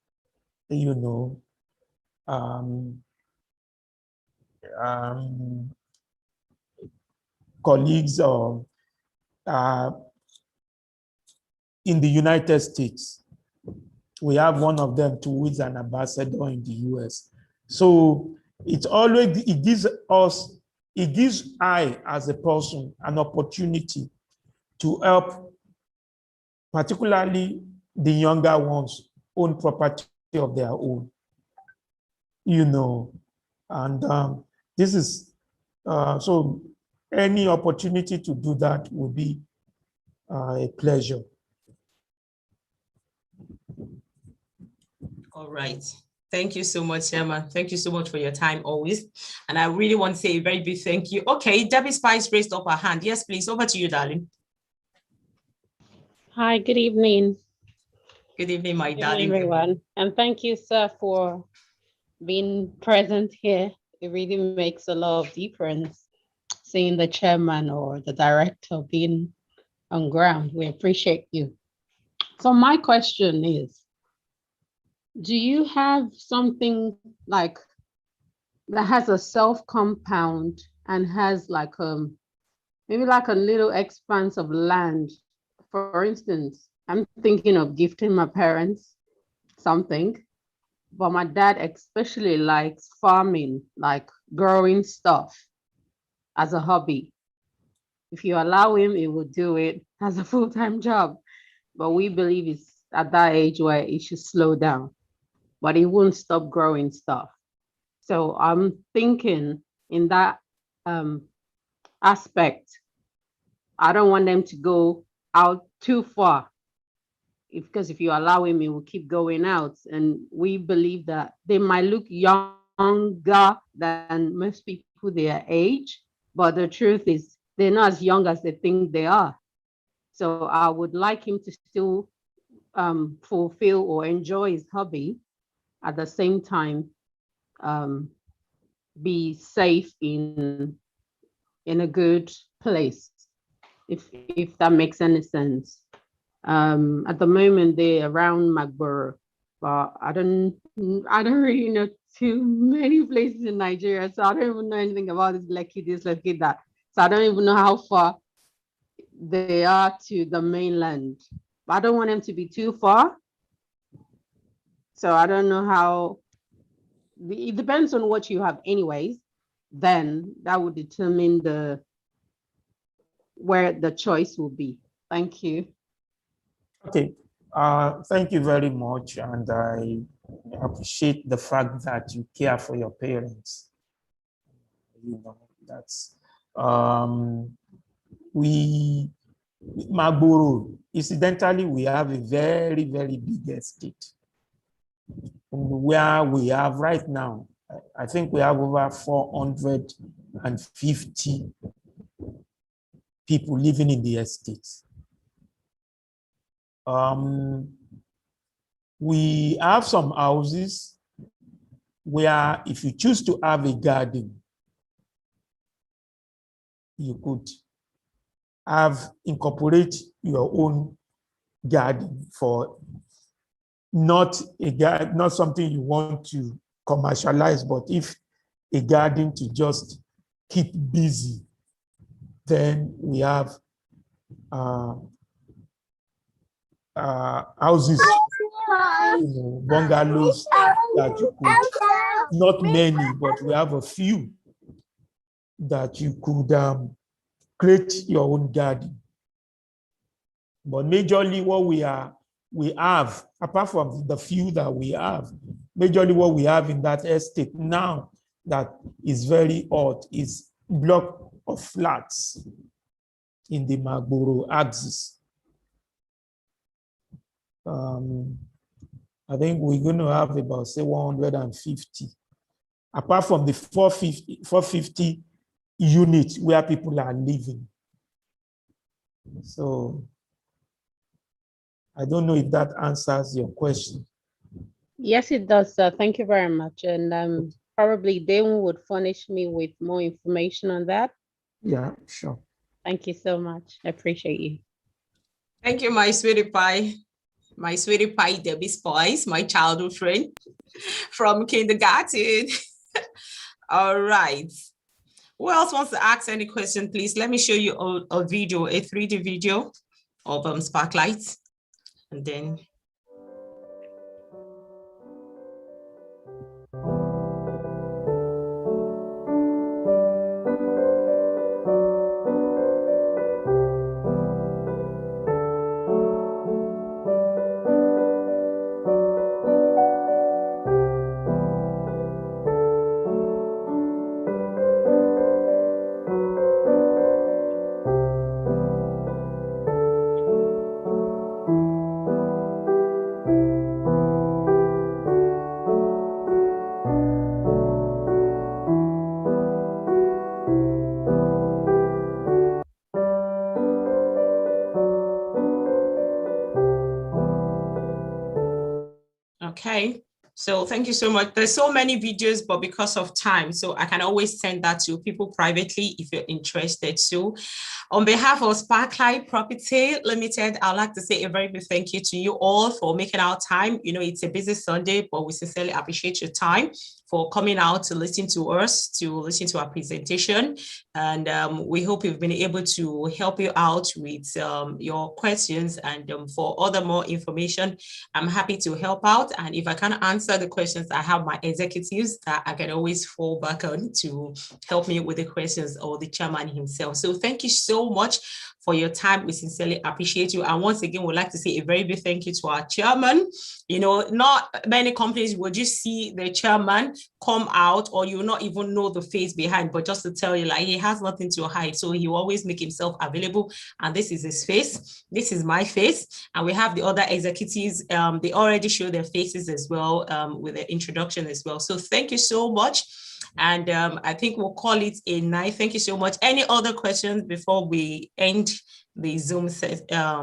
you know, colleagues or in the United States. We have one of them who is an ambassador in the US. So it always, it gives I as a person an opportunity to help, particularly the younger ones, own property of their own, you know, and this is, so any opportunity to do that will be a pleasure. All right. Thank you so much, Chairman. Thank you so much for your time always. And I really want to say a very big thank you. Okay, Debbie Spice raised up her hand. Yes, please. Over to you, darling. Hi, good evening. Good evening, my darling. Everyone. And thank you, sir, for being present here. It really makes a lot of difference seeing the chairman or the director being on ground. We appreciate you. So my question is, do you have something like that has a self compound and has like maybe like a little expanse of land. For instance, I'm thinking of gifting my parents something, but my dad especially likes farming, like growing stuff as a hobby. If you allow him, he will do it as a full-time job. But we believe it's at that age where it should slow down, but he won't stop growing stuff. So I'm thinking in that aspect, I don't want them to go out too far. Because if you allow him, he will keep going out. And we believe that they might look younger than most people their age, but the truth is they're not as young as they think they are. So I would like him to still fulfill or enjoy his hobby, at the same time be safe in a good place, if that makes any sense. At the moment they're around MAGBORO, but I don't really know too many places in Nigeria, so I don't even know anything about this LEKKI that. So I don't even know how far they are to the mainland. But I don't want them to be too far. So I don't know how. It depends on what you have anyways. Then that would determine where the choice will be. Thank you. Okay, thank you very much, and I appreciate the fact that you care for your parents. You know, that's MAGBORO. Incidentally, we have a very, very big estate. Where we have right now, I think we have over 450 people living in the estate. We have some houses where if you choose to have a garden, you could incorporate your own garden for not something you want to commercialize, but if a garden to just keep busy, then we have houses, bungalows that you could, not many, but we have a few that you could create your own garden. But majorly what we have, apart from the few that we have, majorly what we have in that estate now that is very odd is block of flats in the MAGBORO axis. I think we're going to have about, say, 150. Apart from the 450 units where people are living. So I don't know if that answers your question. Yes, it does, sir. Thank you very much. And probably Dawn would furnish me with more information on that. Yeah, sure. Thank you so much. I appreciate you. Thank you, my sweetie pie. My sweetie pie, Debbie Spice, my childhood friend from kindergarten. All right. Who else wants to ask any question, please? Let me show you a video, a 3D video of SPARKLIGHT. And then So thank you so much. There's so many videos, but because of time, so I can always send that to people privately if you're interested. So on behalf of Sparklight Property Limited, I'd like to say a very big thank you to you all for making our time. You know, it's a busy Sunday, but we sincerely appreciate your time for coming out to listen to us, to listen to our presentation. And we hope we've been able to help you out with your questions. And for other more information, I'm happy to help out. And if I can't answer the questions, I have my executives that I can always fall back on to help me with the questions, or the chairman himself. So thank you so much for your time. We sincerely appreciate you. And once again, we'd like to say a very big thank you to our chairman. You know, not many companies would you see the chairman come out, or you not even know the face behind, but just to tell you, like, he has nothing to hide. So he will always make himself available. And this is his face. This is my face. And we have the other executives. They already show their faces as well with the introduction as well. So thank you so much. And I think we'll call it a night. Thank you so much. Any other questions before we end the Zoom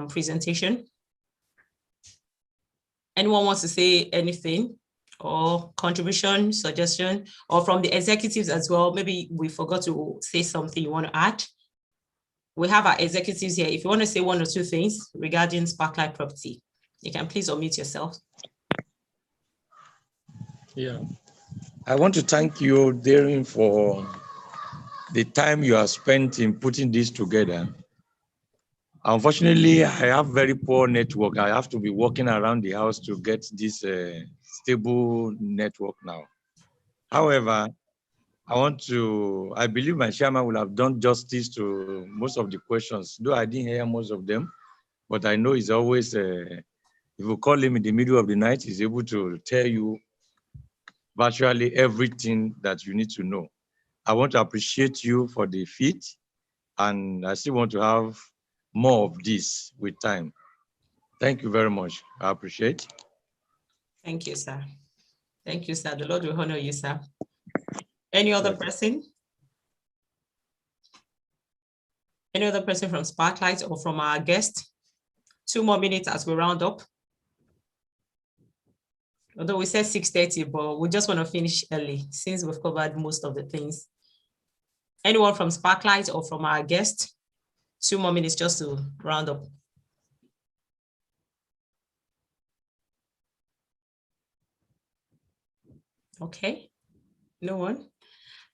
presentation? Anyone wants to say anything, or contribution, suggestion, or from the executives as well? Maybe we forgot to say something you want to add. We have our executives here. If you want to say one or two things regarding Sparklight Property, you can please unmute yourself. Yeah. I want to thank you, Darren, for the time you have spent in putting this together. Unfortunately, I have very poor network. I have to be walking around the house to get this stable network now. However, I believe my chairman will have done justice to most of the questions, though I didn't hear most of them, but I know he's always, if you call him in the middle of the night, he's able to tell you virtually everything that you need to know. I want to appreciate you for the feat, and I still want to have more of this with time. Thank you very much. I appreciate. Thank you, sir. Thank you, sir. The Lord will honor you, sir. Any other person? Any other person from Sparklight or from our guest? 2 more minutes as we round up. Although we said 6:30, but we just want to finish early since we've covered most of the things. Anyone from Sparklight or from our guest? 2 more minutes just to round up. Okay, no one.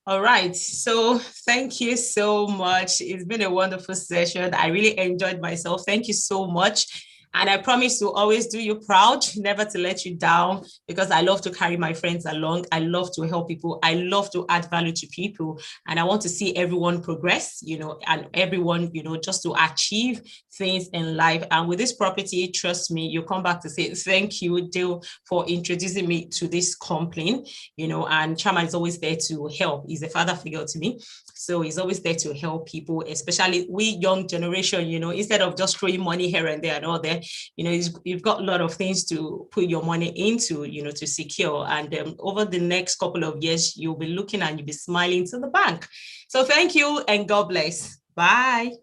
All right, so thank you so much. It's been a wonderful session. I really enjoyed myself. Thank you so much. And I promise to always do you proud, never to let you down, because I love to carry my friends along. I love to help people. I love to add value to people. And I want to see everyone progress, you know, and everyone, you know, just to achieve things in life. And with this property, trust me, you come back to say, thank you, Dale, for introducing me to this company, you know, and Chama is always there to help. He's a father figure to me. So he's always there to help people, especially we young generation, you know, instead of just throwing money here and there and all that, you know, you've got a lot of things to put your money into, you know, to secure. And over the next couple of years, you'll be looking and you'll be smiling to the bank. So thank you and God bless. Bye.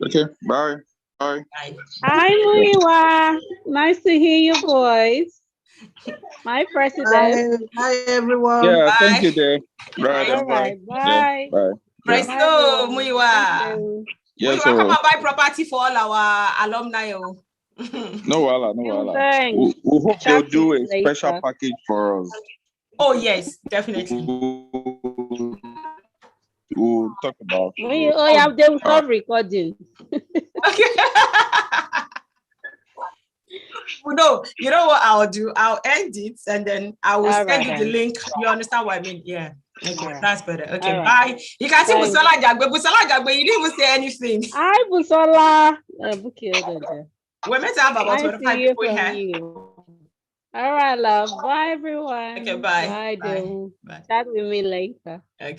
Okay, bye. Bye. Bye. Hi, Muiwa. Nice to hear your voice. My president. Hi, everyone. Yeah, Bye. thank you, Dave. Right, All right, bye. Yeah, bye. Praise Yeah. God, Muiwa. Yeah, Muiwa, so come and buy property for all our alumni. no wala, no You wala. thanks. We hope they'll Chat do a later. special package for us. Oh, yes, definitely. We'll talk about. When you have them stop recording. Okay. No, you know what I'll do? I'll end it and then I will send you the link. You understand what I mean? Yeah. Okay, that's better. Okay, bye. You can see Busola Jagbe. Busola Jagbe, you didn't even say anything. Hi, Busola. We're meant to have about 25 people here. All right, love. Bye, everyone. Okay, bye. Bye, Bye. Chat with me later. Okay.